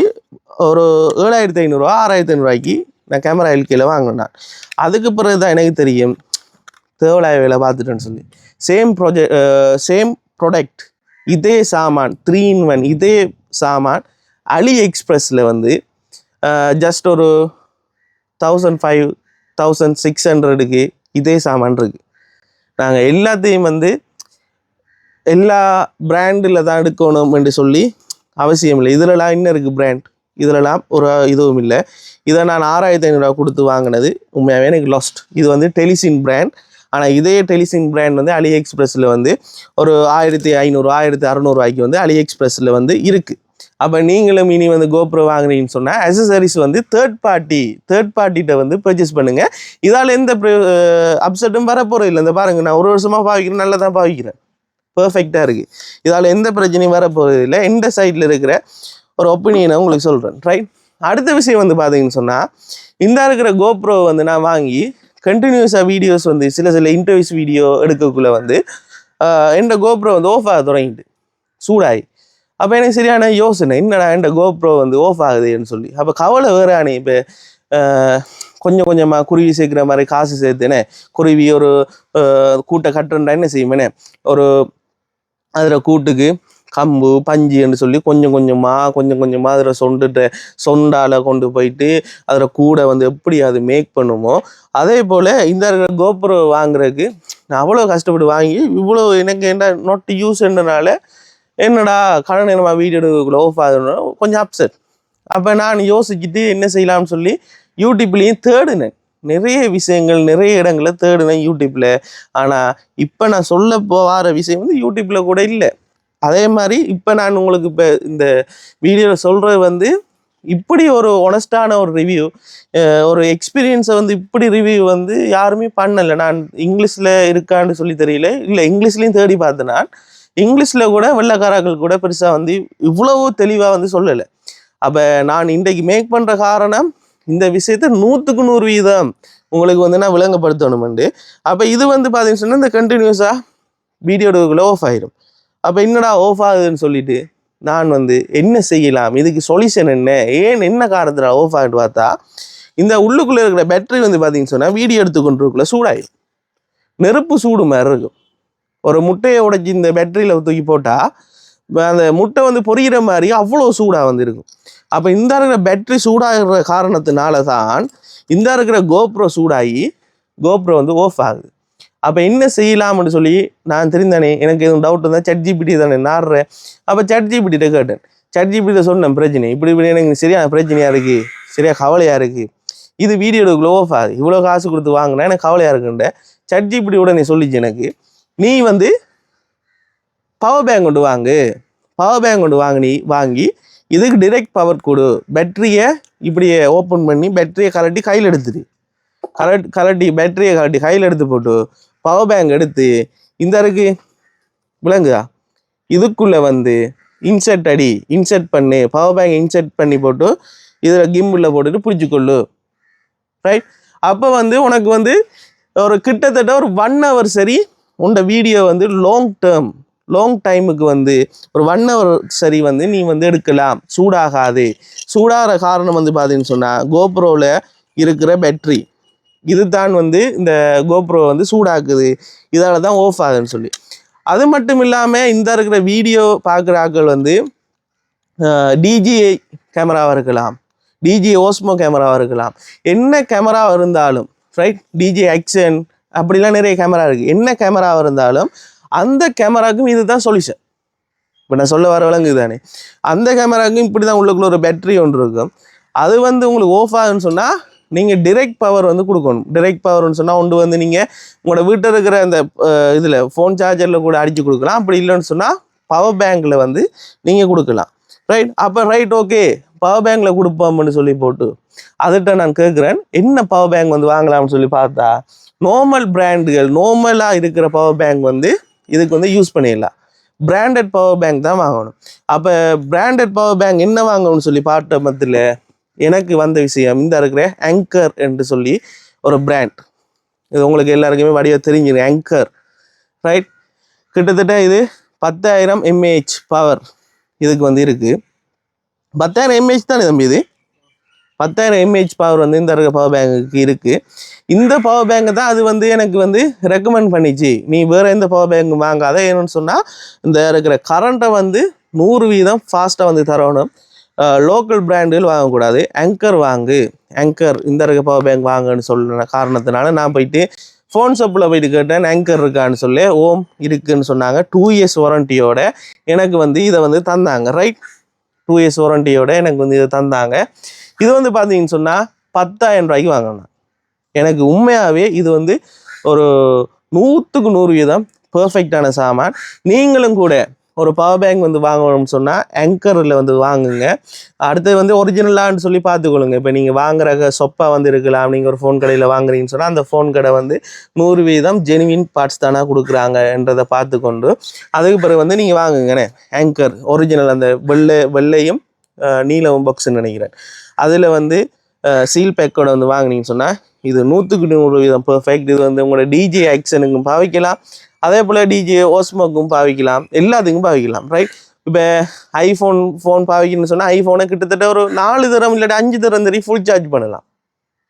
ஒரு 7,500 6,500 நான் கேமரா எல்கேல வாங்கினேன். அதுக்கு பிறகு தான் எனக்கு தெரியும் தேவலாய வேலை பார்த்துட்டேன்னு சொல்லி சேம் ப்ராடக்ட் இதே சாமான் 3-in-1 இதே சாமான் அலி எக்ஸ்பிரஸில் வந்து ஜஸ்ட் ஒரு 1,500 1,600க்கு இதே சாமான் இருக்குது. நாங்கள் எல்லாத்தையும் வந்து எல்லா பிராண்டில் தான் எடுக்கணும் என்று சொல்லி அவசியம் இல்லை. இதிலலாம் இன்னும் இருக்குது பிராண்ட், இதிலலாம் ஒரு இதுவும் இல்லை. இதை நான் 6,500 கொடுத்து வாங்கினது உண்மையாகவே எனக்கு லாஸ்ட். இது வந்து டெலிசின் பிராண்ட். ஆனால் இதே டெலிசின் பிராண்ட் வந்து அலி எக்ஸ்பிரஸில் வந்து ஒரு 1,500 1,600 வந்து அலி எக்ஸ்பிரஸில் வந்து இருக்குது. அப்போ நீங்களும் இனி வந்து கோப்ரோ வாங்கினீங்கன்னு சொன்னால் அக்சசரிஸ் வந்து தேர்ட் பார்ட்டிகிட்ட வந்து பர்ச்சேஸ் பண்ணுங்கள். இதால் எந்த அப்செட்டும் வரப்போகிறது இல்லை. இந்த பாருங்கள், நான் ஒரு வருஷமாக பாவிக்கிறேன், நல்லா தான் பாவிக்கிறேன், பர்ஃபெக்டாக இருக்குது. இதால் எந்த பிரச்சனையும் வரப்போகிறது இல்லை. எந்த சைடில் இருக்கிற ஒரு ஒப்பீனியனை உங்களுக்கு சொல்கிறேன். ரைட். அடுத்த விஷயம் வந்து பார்த்தீங்கன்னு சொன்னால் இந்த இருக்கிற கோப்ரோ வந்து நான் வாங்கி கண்டினியூஸாக வீடியோஸ் வந்து சில இன்டர்வியூஸ் வீடியோ எடுக்கக்குள்ள வந்து என் கோப்ரோ வந்து ஆஃப் ஆக தொடங்கிட்டு சூடாகி. அப்போ எனக்கு சரியான யோசனை, என்னடா என் கோப்ரோ வந்து ஆஃப் ஆகுதுன்னு சொல்லி. அப்போ கவலை வேறானே. இப்போ கொஞ்சம் கொஞ்சமாக குருவி சேர்க்குற மாதிரி காசு சேர்த்துனே, குருவி ஒரு கூட்டை கட்டுறா என்ன செய்யுமேனே, ஒரு அதில் கூட்டுக்கு கம்பு பஞ்சுன்னு சொல்லி கொஞ்சம் கொஞ்சமாக அதில் சொண்டால் கொண்டு போயிட்டு அதில் கூட வந்து எப்படி அது மேக் பண்ணுமோ அதே போல் இந்த கோப்ரோ வாங்குறதுக்கு நான் அவ்வளோ கஷ்டப்பட்டு வாங்கி இவ்வளோ எனக்கு என்ன நாட் யூஸ்ன்றனால என்னடா கடன் என்னமா வீடியோ எடுக்கக்குள்ள ஆஃப் ஆகுதுன்னா கொஞ்சம் அப்செட். அப்போ நான் யோசிச்சுட்டு என்ன செய்யலாம்னு சொல்லி யூடியூப்லேயும் தேடினேன். நிறைய விஷயங்கள் நிறைய இடங்களில் தேடினேன் யூடியூப்பில். ஆனால் இப்போ நான் சொல்ல போகிற விஷயம் வந்து யூடியூப்பில் கூட இல்லை. அதே மாதிரி இப்போ நான் உங்களுக்கு இப்போ இந்த வீடியோவில் சொல்கிறது வந்து இப்படி ஒரு ஒனஸ்டான ஒரு ரிவ்யூ, ஒரு எக்ஸ்பீரியன்ஸை வந்து இப்படி ரிவ்யூ வந்து யாருமே பண்ணலை. நான் இங்கிலீஷில் இருக்கான்னு சொல்லி தெரியல, இல்லை இங்கிலீஷ்லேயும் தேடி பார்த்தேன். நான் இங்கிலீஷில் கூட வெள்ளைக்காரர்கள் கூட பெருசாக வந்து இவ்வளவு தெளிவாக வந்து சொல்லலை. அப்போ நான் இன்றைக்கு மேக் பண்ணுற காரணம் இந்த விஷயத்த 100% உங்களுக்கு வந்து நான் விளங்கப்படுத்தணுமெண்டு. அப்போ இது வந்து பார்த்தீங்கன்னு சொன்னால் இந்த கண்டினியூஸாக வீடியோ எடுக்கக்குள்ள ஆஃப் ஆகிடும். அப்போ என்னடா ஆஃப் ஆகுதுன்னு சொல்லிட்டு நான் வந்து என்ன செய்யலாம், இதுக்கு சொல்யூஷன் என்ன காரணத்தில் ஆஃப் ஆகிட்டு பார்த்தா, இந்த உள்ளுக்குள்ளே இருக்கிற பேட்டரி வந்து பார்த்தீங்கன்னு சொன்னால் வீடியோ எடுத்துக்கொண்டிருக்குள்ள சூடாயிடும். நெருப்பு சூடு மாதிரி இருக்கும். ஒரு முட்டையை உடைச்சி இந்த பேட்டரியில் தூக்கி போட்டால் அந்த முட்டை வந்து பொரியிற மாதிரி அவ்வளோ சூடாக வந்து இருக்கும். அப்போ இந்த இருக்கிற பேட்டரி சூடாகிற காரணத்தினால தான் இந்த இருக்கிற கோப்ரோ சூடாகி கோப்ரோ வந்து ஆஃப் ஆகுது. அப்போ என்ன செய்யலாம்னு சொல்லி நான் தெரிந்தானே, எனக்கு எதுவும் டவுட் இருந்தால் ChatGPT தானே நாடுறேன். அப்போ ChatGPT கேட்டேன். ChatGPT சொன்னேன் பிரச்சனை இப்படி எனக்கு சரியான பிரச்சனையாக இருக்குது, சரியாக கவலையாக இருக்குது, இது வீடியோ எடுக்கல ஆஃப் ஆகுது, இவ்வளோ காசு கொடுத்து வாங்கினா எனக்கு கவலையாக இருக்குன்ற. ChatGPT உடனே சொல்லிச்சு எனக்கு, நீ வந்து பவர் பேங்க் கொண்டு வாங்கி இதுக்கு டிரெக்ட் பவர் கொடு, பேட்டரியை இப்படியே ஓப்பன் பண்ணி பேட்டரியை கலட்டி கையில் எடுத்துடு, பேட்டரியை கலட்டி கையில் எடுத்து போட்டு பவர் பேங்க் எடுத்து இந்த இருக்கு விளங்குதா, இதுக்குள்ளே வந்து இன்செர்ட் பண்ணி பவர் பேங்க் இன்செர்ட் பண்ணி போட்டு இதில் கிம்பிளில் போட்டுட்டு பிடிச்சிக்கொள்ளு, ரைட். அப்போ வந்து உனக்கு வந்து ஒரு கிட்டத்தட்ட ஒரு 1 hour சரி உன்னோட வீடியோ வந்து லாங் டைமுக்கு வந்து ஒரு 1 hour சரி வந்து நீ வந்து எடுக்கலாம், சூடாகாது. சூடாகிற காரணம் வந்து பார்த்தீங்கன்னு சொன்னால் கோப்ரோவில் இருக்கிற பேட்டரி இதுதான் வந்து இந்த கோப்ரோ வந்து சூடாக்குது, இதால் தான் ஆஃப் ஆகுதுன்னு சொல்லி. அது மட்டும் இல்லாமல் இந்த இருக்கிற வீடியோ பார்க்குற ஆட்கள் வந்து DJI கேமராவாக இருக்கலாம், DJI ஓஸ்மோ கேமராவாக இருக்கலாம், என்ன கேமராவாக இருந்தாலும் ரைட், DJI ஆக்ஷன் அப்படிலாம் நிறைய கேமரா இருக்குது. என்ன கேமராவாக இருந்தாலும் அந்த கேமராவுக்கும் இது தான் சொல்யூஷன். இப்போ நான் சொல்ல வர விளங்குது தானே, அந்த கேமராவுக்கும் இப்படி தான் உள்ளுக்குள்ள ஒரு பேட்டரி ஒன்று இருக்கும். அது வந்து உங்களுக்கு ஆஃப் ஆகுதுன்னு சொன்னால் நீங்கள் டிரெக்ட் பவர் வந்து கொடுக்கணும். டிரெக்ட் பவர்னு சொன்னால் ஒன்று வந்து நீங்கள் உங்களோட வீட்டில் இருக்கிற அந்த இதில் ஃபோன் சார்ஜரில் கூட அடித்து கொடுக்கலாம். அப்படி இல்லைன்னு சொன்னால் பவர் பேங்கில் வந்து நீங்கள் கொடுக்கலாம், ரைட். அப்போ ரைட் ஓகே பவர் பேங்கில் கொடுப்போம்னு சொல்லி போட்டு அதுகிட்ட நான் கேட்குறேன், என்ன பவர் பேங்க் வந்து வாங்கலாம்னு சொல்லி பார்த்தா நார்மல் பிராண்டுகள் நார்மலாக இருக்கிற பவர் பேங்க் வந்து இதுக்கு வந்து யூஸ் பண்ணிடலாம். பிராண்டட் பவர் பேங்க் தான் வாங்கணும். அப்போ பிராண்டட் பவர் பேங்க் என்ன வாங்கணும்னு சொல்லி பார்த்த மத்தியில் எனக்கு வந்த விஷயம் இந்த இருக்கிற ஆங்கர் என்று சொல்லி ஒரு பிராண்ட். இது உங்களுக்கு எல்லாருக்குமே வடிவ தெரிஞ்சிடும், ஆங்கர், ரைட். கிட்டத்தட்ட இது 10,000 mAh பவர் இதுக்கு வந்து இருக்குது. 10,000 mAh தானே தம்பி, இது 10,000 mAh பவர் வந்து இந்த இருக்கிற பவர் பேங்குக்கு இருக்குது. இந்த பவர் பேங்க் தான் அது வந்து எனக்கு வந்து ரெக்கமெண்ட் பண்ணிச்சு, நீ வேறு எந்த பவர் பேங்க் வாங்காத, ஏன்னு சொன்னால் இந்த இருக்கிற கரண்ட்டை வந்து 100% ஃபாஸ்ட்டாக வந்து தரணும், லோக்கல் பிராண்டுகள் வாங்கக்கூடாது, ஆங்கர் வாங்கு, ஆங்கர் இந்த இருக்க பவர் பேங்க் வாங்குன்னு சொல்லுற காரணத்தினால நான் போயிட்டு ஃபோன் ஷாப்பில் போயிட்டு கேட்டேன், ஆங்கர் இருக்கான்னு சொல்லி ஓம் இருக்குன்னு சொன்னாங்க. 2 years வாரண்டியோட எனக்கு வந்து இதை வந்து தந்தாங்க, ரைட். 2 years வாரண்டியோட எனக்கு வந்து இதை தந்தாங்க. இது வந்து பார்த்தீங்கன்னு சொன்னால் 10,000 ரூபாய்க்கு வாங்கினேன். எனக்கு உண்மையாகவே இது வந்து ஒரு 100% பெர்ஃபெக்டான சாமான். நீங்களும் கூட ஒரு பவர் பேங்க் வந்து வாங்கணும்னு சொன்னால் ஆங்கரில் வந்து வாங்குங்க. அடுத்து வந்து ஒரிஜினலான்னு சொல்லி பார்த்துக்கொள்ளுங்க. இப்போ நீங்கள் வாங்குற சொப்பா வந்து இருக்கலாம், நீங்கள் ஒரு ஃபோன் கடையில் வாங்குறீங்கன்னு சொன்னால் அந்த ஃபோன் கடை வந்து 100% ஜெனுவின் பார்ட்ஸ் தானே கொடுக்குறாங்கன்றதை பார்த்துக்கொண்டு அதுக்கு பிறகு வந்து நீங்கள் வாங்குங்கண்ணே ஆங்கர் ஒரிஜினல். அந்த வெள்ளையும் நீலவும் பாக்ஸ்ன்னு நினைக்கிறேன், அதில் வந்து சீல் பேக்கோட வந்து வாங்கினீங்கன்னு சொன்னால் இது 100% பெர்ஃபெக்ட். இது வந்து உங்களோட டிஜே ஆக்ஷனுக்கும் பாவிக்கலாம், அதே போல் டிஜே ஓஸ்மோக்கும் பாவிக்கலாம், எல்லாத்துக்கும் பாவிக்கலாம். ரைட். இப்போ ஃபோன் பாவிக்கணும்னு சொன்னால் ஐஃபோனை கிட்டத்தட்ட ஒரு 4 தரம் இல்லாட்டி 5 தரம் தரி ஃபுல் சார்ஜ் பண்ணலாம்.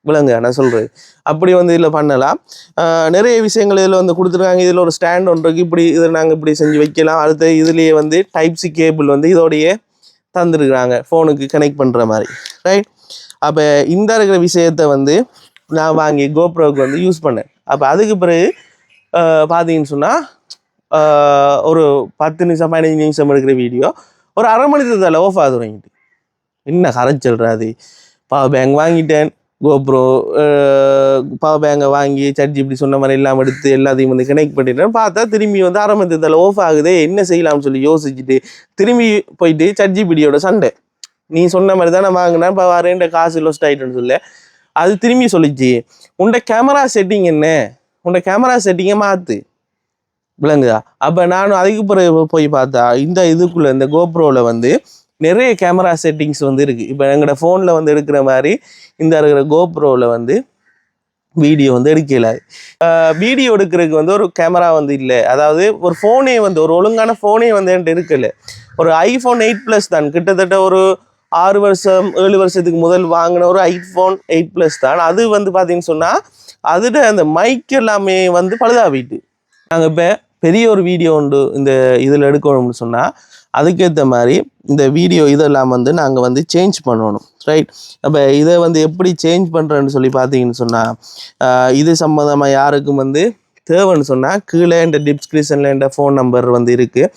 விளங்க நான் சொல்கிறது அப்படி வந்து இதில் பண்ணலாம். நிறைய விஷயங்கள் இதில் வந்து கொடுத்துருக்காங்க. இதில் ஒரு ஸ்டாண்ட் ஒன்று இருக்குது, இப்படி இதில் நாங்கள் இப்படி செஞ்சு வைக்கலாம். அடுத்து இதுலேயே வந்து டைப்-சி கேபிள் வந்து இதோடையே தந்துருக்குறாங்க ஃபோனுக்கு கனெக்ட் பண்ணுற மாதிரி. ரைட். அப்போ இந்த இருக்கிற விஷயத்தை வந்து நான் வாங்கி கோப்ரோவுக்கு வந்து யூஸ் பண்ணேன். அப்போ அதுக்கு பிறகு பார்த்தீங்கன்னு சொன்னால் ஒரு 10 நிமிஷம் 15 நிமிஷம் எடுக்கிற வீடியோ ஒரு அரை மணி நேரத்தில் ஆஃப் ஆகுது. வாங்கிட்டு என்ன கரைச்சல்றாது. பவர் பேங்க் வாங்கிட்டேன், கோப்ரோ பவர் பேங்கை வாங்கி சர்ஜி இப்படி சொன்ன மாதிரி எல்லாம் எடுத்து எல்லாத்தையும் வந்து கனெக்ட் பண்ணிட்டேன். பார்த்தா திரும்பி வந்து அரை மணி நேரத்தில் ஆஃப் ஆகுது. என்ன செய்யலாம்னு சொல்லி யோசிச்சுட்டு திரும்பி போயிட்டு சர்ஜி பிடியோட சண்டை, நீ சொன்ன மாதிரி தான் நான் வாங்கினேன், இப்போ வரேன் காசு லொஸ்ட் ஆகிட்டுன்னு சொல்ல அது திரும்பி சொல்லிச்சு, உன்ட கேமரா செட்டிங் என்ன, உன்ட கேமரா செட்டிங்கை மாற்று. விளங்குதா? அப்போ நானும் அதுக்கு பிறகு போய் பார்த்தா இந்த இதுக்குள்ளே இந்த கோப்ரோவில் வந்து நிறைய கேமரா செட்டிங்ஸ் வந்து இருக்குது. இப்போ எங்களோட ஃபோனில் வந்து எடுக்கிற மாதிரி இந்த இருக்கிற கோப்ரோவில் வந்து வீடியோ வந்து எடுக்கலாது. வீடியோ எடுக்கிறதுக்கு வந்து ஒரு கேமரா வந்து இல்லை. அதாவது ஒரு ஃபோனே வந்து ஒரு ஒழுங்கான ஃபோனே வந்து என்கிட்ட இருக்கல. ஒரு iPhone 8 Plus தான், கிட்டத்தட்ட ஒரு 6 வருஷம் 7 வருஷத்துக்கு முதல் வாங்கின ஒரு iPhone 8 Plus தான். அது வந்து பார்த்தீங்கன்னு சொன்னால் அதோட அந்த மைக் எல்லாமே வந்து பழுதாகிட்டு. நாங்கள் இப்போ பெரிய ஒரு வீடியோ உண்டு இந்த இதில் எடுக்கணும்னு சொன்னால் அதுக்கேற்ற மாதிரி இந்த வீடியோ இதெல்லாம் வந்து நாங்கள் வந்து சேஞ்ச் பண்ணணும். ரைட். அப்போ இதை வந்து எப்படி சேஞ்ச் பண்ணுறேன்னு சொல்லி பார்த்தீங்கன்னு சொன்னால் இது சம்மந்தமாக யாருக்கும் வந்து தேவைன்னு சொன்னால் கீழே இந்த டிஸ்கிரிப்ஷனில் இந்த ஃபோன் நம்பர் வந்து இருக்குது.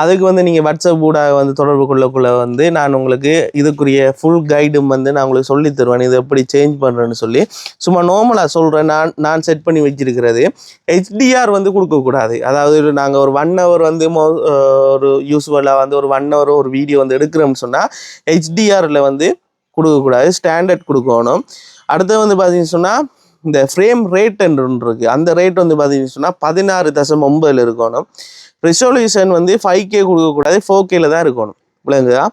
அதுக்கு வந்து நீங்கள் வாட்ஸ்அப் கூட வந்து தொடர்பு கொள்ளக்குள்ள வந்து நான் உங்களுக்கு இதுக்குரிய ஃபுல் கைடும் வந்து நான் உங்களுக்கு சொல்லி தருவேன், இது எப்படி சேஞ்ச் பண்ணுறேன்னு சொல்லி. சும்மா நார்மலாக சொல்கிறேன். நான் செட் பண்ணி வச்சிருக்கிறது HDR வந்து கொடுக்கக்கூடாது. அதாவது நாங்கள் ஒரு 1 hour வந்து ஒரு யூஸ்வலாக வந்து ஒரு 1 hour ஒரு வீடியோ வந்து எடுக்கிறோம்னு சொன்னால் HDRல வந்து கொடுக்கக்கூடாது, ஸ்டாண்டர்ட் கொடுக்கணும். அடுத்து வந்து பார்த்தீங்கன்னு சொன்னால் இந்த ஃப்ரேம் ரேட் என்று ஒன்று இருக்குது. அந்த ரேட் வந்து பார்த்தீங்கன்னு சொன்னால் 16.9 இருக்கணும். ரெசல்யூஷன் வந்து 5K கொடுக்கக்கூடாது, 4Kல தான் இருக்கணும். விளங்குதா?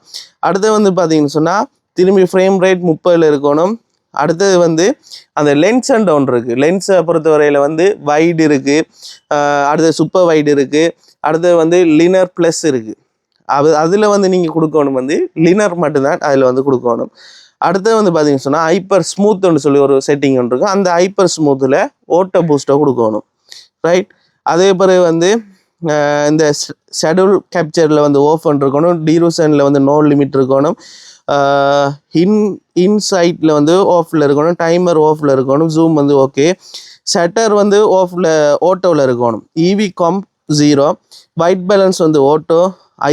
அடுத்து வந்து பார்த்தீங்கன்னு சொன்னால் திரும்பி ஃப்ரேம் ரேட் 30 இருக்கணும். அடுத்தது வந்து அந்த லென்ஸ் அண்ட் ஒன்று இருக்குது. லென்ஸை பொறுத்தவரையில் வந்து வைடு இருக்குது, அடுத்தது சூப்பர் வைடு இருக்குது, அடுத்தது வந்து லினர் ப்ளஸ் இருக்குது. அதில் வந்து நீங்கள் கொடுக்கணும் வந்து லினர் மட்டும்தான் அதில் வந்து கொடுக்கணும். அடுத்தது வந்து பார்த்தீங்கன்னு சொன்னால் ஹைப்பர் ஸ்மூத்னு சொல்லி ஒரு செட்டிங் ஒன்று இருக்கும். அந்த ஹைப்பர் ஸ்மூத்தில் ஓட்டோ பூஸ்ட்டை கொடுக்கணும். ரைட். அதே பிறகு வந்து இந்த ஷெடியூல் கேப்சரில் வந்து ஓஃபன் இருக்கணும், டியூரேஷனில் வந்து நோ லிமிட் இருக்கணும், இன்சைட்டில் வந்து ஆஃபில் இருக்கணும், டைமர் ஆஃபில் இருக்கணும், ஜூம் வந்து ஓகே, ஷட்டர் வந்து ஆஃபில் ஓட்டோவில் இருக்கணும், EV comp 0, ஒயிட் பேலன்ஸ் வந்து ஓட்டோ,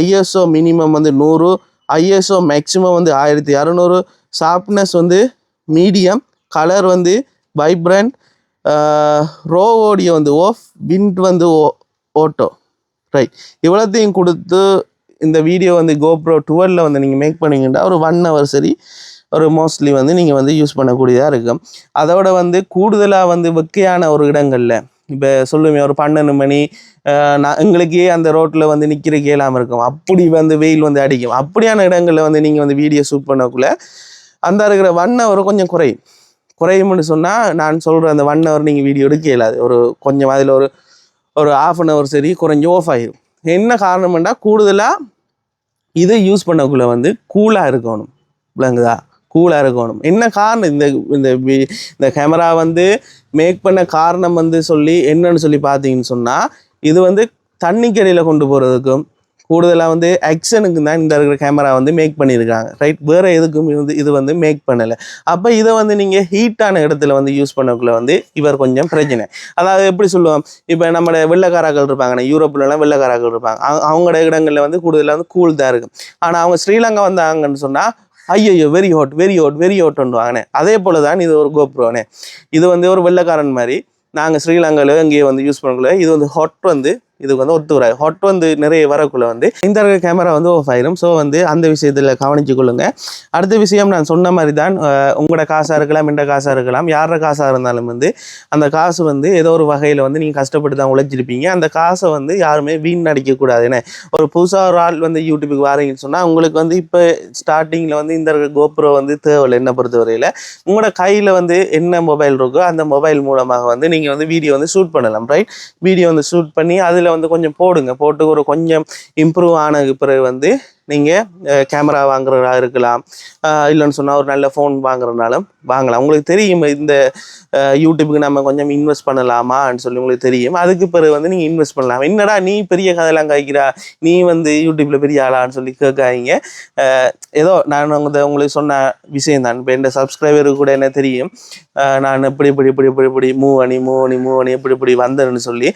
ISO மினிமம் வந்து 100, ISO மேக்ஸிமம் வந்து 1600, ஷார்ப்னஸ் வந்து மீடியம், கலர் வந்து வைப்ரண்ட், ரோ ஆடியோ வந்து ஆஃப், விண்ட் வந்து ஓட்டோ. ரைட். இவ்வளோத்தையும் கொடுத்து இந்த வீடியோ வந்து GoPro 12 வந்து நீங்கள் மேக் பண்ணிங்கன்னா ஒரு 1 hour சரி ஒரு மோஸ்ட்லி வந்து நீங்கள் வந்து யூஸ் பண்ணக்கூடியதாக இருக்கும். அதோட வந்து கூடுதலாக வந்து வெக்கையான ஒரு இடங்களில் இப்போ சொல்லுவேன் ஒரு 12 மணி எங்களுக்கே அந்த ரோட்டில் வந்து நிற்கிறக்கு இயலாமல் இருக்கும், அப்படி வந்து வெயில் வந்து அடிக்கும். அப்படியான இடங்களில் வந்து நீங்கள் வந்து வீடியோ ஷூட் பண்ணக்குள்ளே அந்த இருக்கிற 1 hour கொஞ்சம் குறையும்னு சொன்னால் நான் சொல்கிற அந்த 1 hour நீங்கள் வீடியோ எடுக்க இயலாது. ஒரு கொஞ்சம் அதில் ஒரு ½ an hour சரி குறைஞ்சி ஆஃப் ஆகிடும். என்ன காரணம்னா கூடுதலாக இதை யூஸ் பண்ணக்குள்ளே வந்து கூலாக இருக்கணும். விளங்குதா? கூலாக இருக்கணும். என்ன காரணம் இந்த கேமரா வந்து மேக் பண்ண காரணம் வந்து சொல்லி என்னன்னு சொல்லி பார்த்தீங்கன்னு சொன்னால் இது வந்து தண்ணிக்கடியில் கொண்டு போகிறதுக்கும் கூடுதலாக வந்து ஆக்ஷனுக்கு தான் இந்த இருக்கிற கேமரா வந்து மேக் பண்ணியிருக்காங்க. ரைட். வேறு எதுக்கும் இது வந்து மேக் பண்ணலை. அப்போ இதை வந்து நீங்கள் ஹீட்டான இடத்துல வந்து யூஸ் பண்ணக்குள்ள வந்து இவர் கொஞ்சம் பிரச்சனை. அதாவது எப்படி சொல்லுவோம், இப்போ நம்ம வெள்ளைக்காராக்கள் இருப்பாங்க, யூரோப்லலாம் வெள்ளைக்காராக்கள் இருப்பாங்க, அவங்களோட இடங்களில் வந்து கூடுதலாக வந்து கூல் தான் இருக்கும். ஆனால் அவங்க ஸ்ரீலங்கா வந்தாங்கன்னு சொன்னால் ஐயோ வெரி ஹாட் வாங்கினே. அதே போல் தான் இது ஒரு கோப்ரோனே. இது வந்து ஒரு வெள்ளைக்காரன் மாதிரி நாங்கள் ஸ்ரீலங்காவில் இங்கேயே வந்து யூஸ் பண்ணக்குள்ள இது வந்து ஹாட் வந்து இதுக்கு வந்து ஒத்து வராது. ஹாட் வந்து நிறைய வரக்குள்ள வந்து இந்த கேமரா வந்து ஆஃப் ஆயிரும். ஸோ வந்து அந்த விஷயத்தில் கவனிச்சு கொள்ளுங்க. அடுத்த விஷயம் நான் சொன்ன மாதிரி தான், உங்களோட காசாக இருக்கலாம், இந்த காசாக இருக்கலாம், யாரோட காசாக இருந்தாலும் வந்து அந்த காசு வந்து ஏதோ ஒரு வகையில் வந்து நீங்கள் கஷ்டப்பட்டு தான் உழைச்சிருப்பீங்க. அந்த காசை வந்து யாருமே வீண் அடிக்கக்கூடாது. ஏன்னா ஒரு புதுசாக ஒரு ஆள் வந்து யூடியூபுக்கு வாரீங்கன்னு சொன்னால் உங்களுக்கு வந்து இப்போ ஸ்டார்டிங்கில் வந்து இந்த கோப்ரோ வந்து தேவையில்லை. என்னை பொறுத்தவரையில் உங்களோட கையில் வந்து என்ன மொபைல் இருக்கோ அந்த மொபைல் மூலமாக வந்து நீங்கள் வந்து வீடியோ வந்து ஷூட் பண்ணலாம். ரைட், வீடியோ வந்து ஷூட் பண்ணி அதில் வந்து கொஞ்சம் போட்டு ஒரு கொஞ்சம் இம்ப்ரூவ் ஆனதுக்கு பிறகு வந்து நீங்கள் கேமரா வாங்குறதா இருக்கலாம், இல்லைன்னு சொன்னால் ஒரு நல்ல ஃபோன் வாங்குறதுனாலும் வாங்கலாம். உங்களுக்கு தெரியும் இந்த யூடியூப்புக்கு நம்ம கொஞ்சம் இன்வெஸ்ட் பண்ணலாமான்னு சொல்லி உங்களுக்கு தெரியும். அதுக்கு பிறகு வந்து நீங்கள் இன்வெஸ்ட் பண்ணலாம். என்னடா நீ பெரிய கதையெல்லாம் காய்க்கிறா, நீ வந்து யூடியூப்பில் பெரிய ஆளான்னு சொல்லி கேட்காதீங்க. ஏதோ நான் உங்களுக்கு சொன்ன விஷயம் தான். இப்போ என் சப்ஸ்கிரைபருக்கு கூட என்ன தெரியும், நான் இப்படி மூவ் பண்ணி இப்படி வந்தேன்னு சொல்லி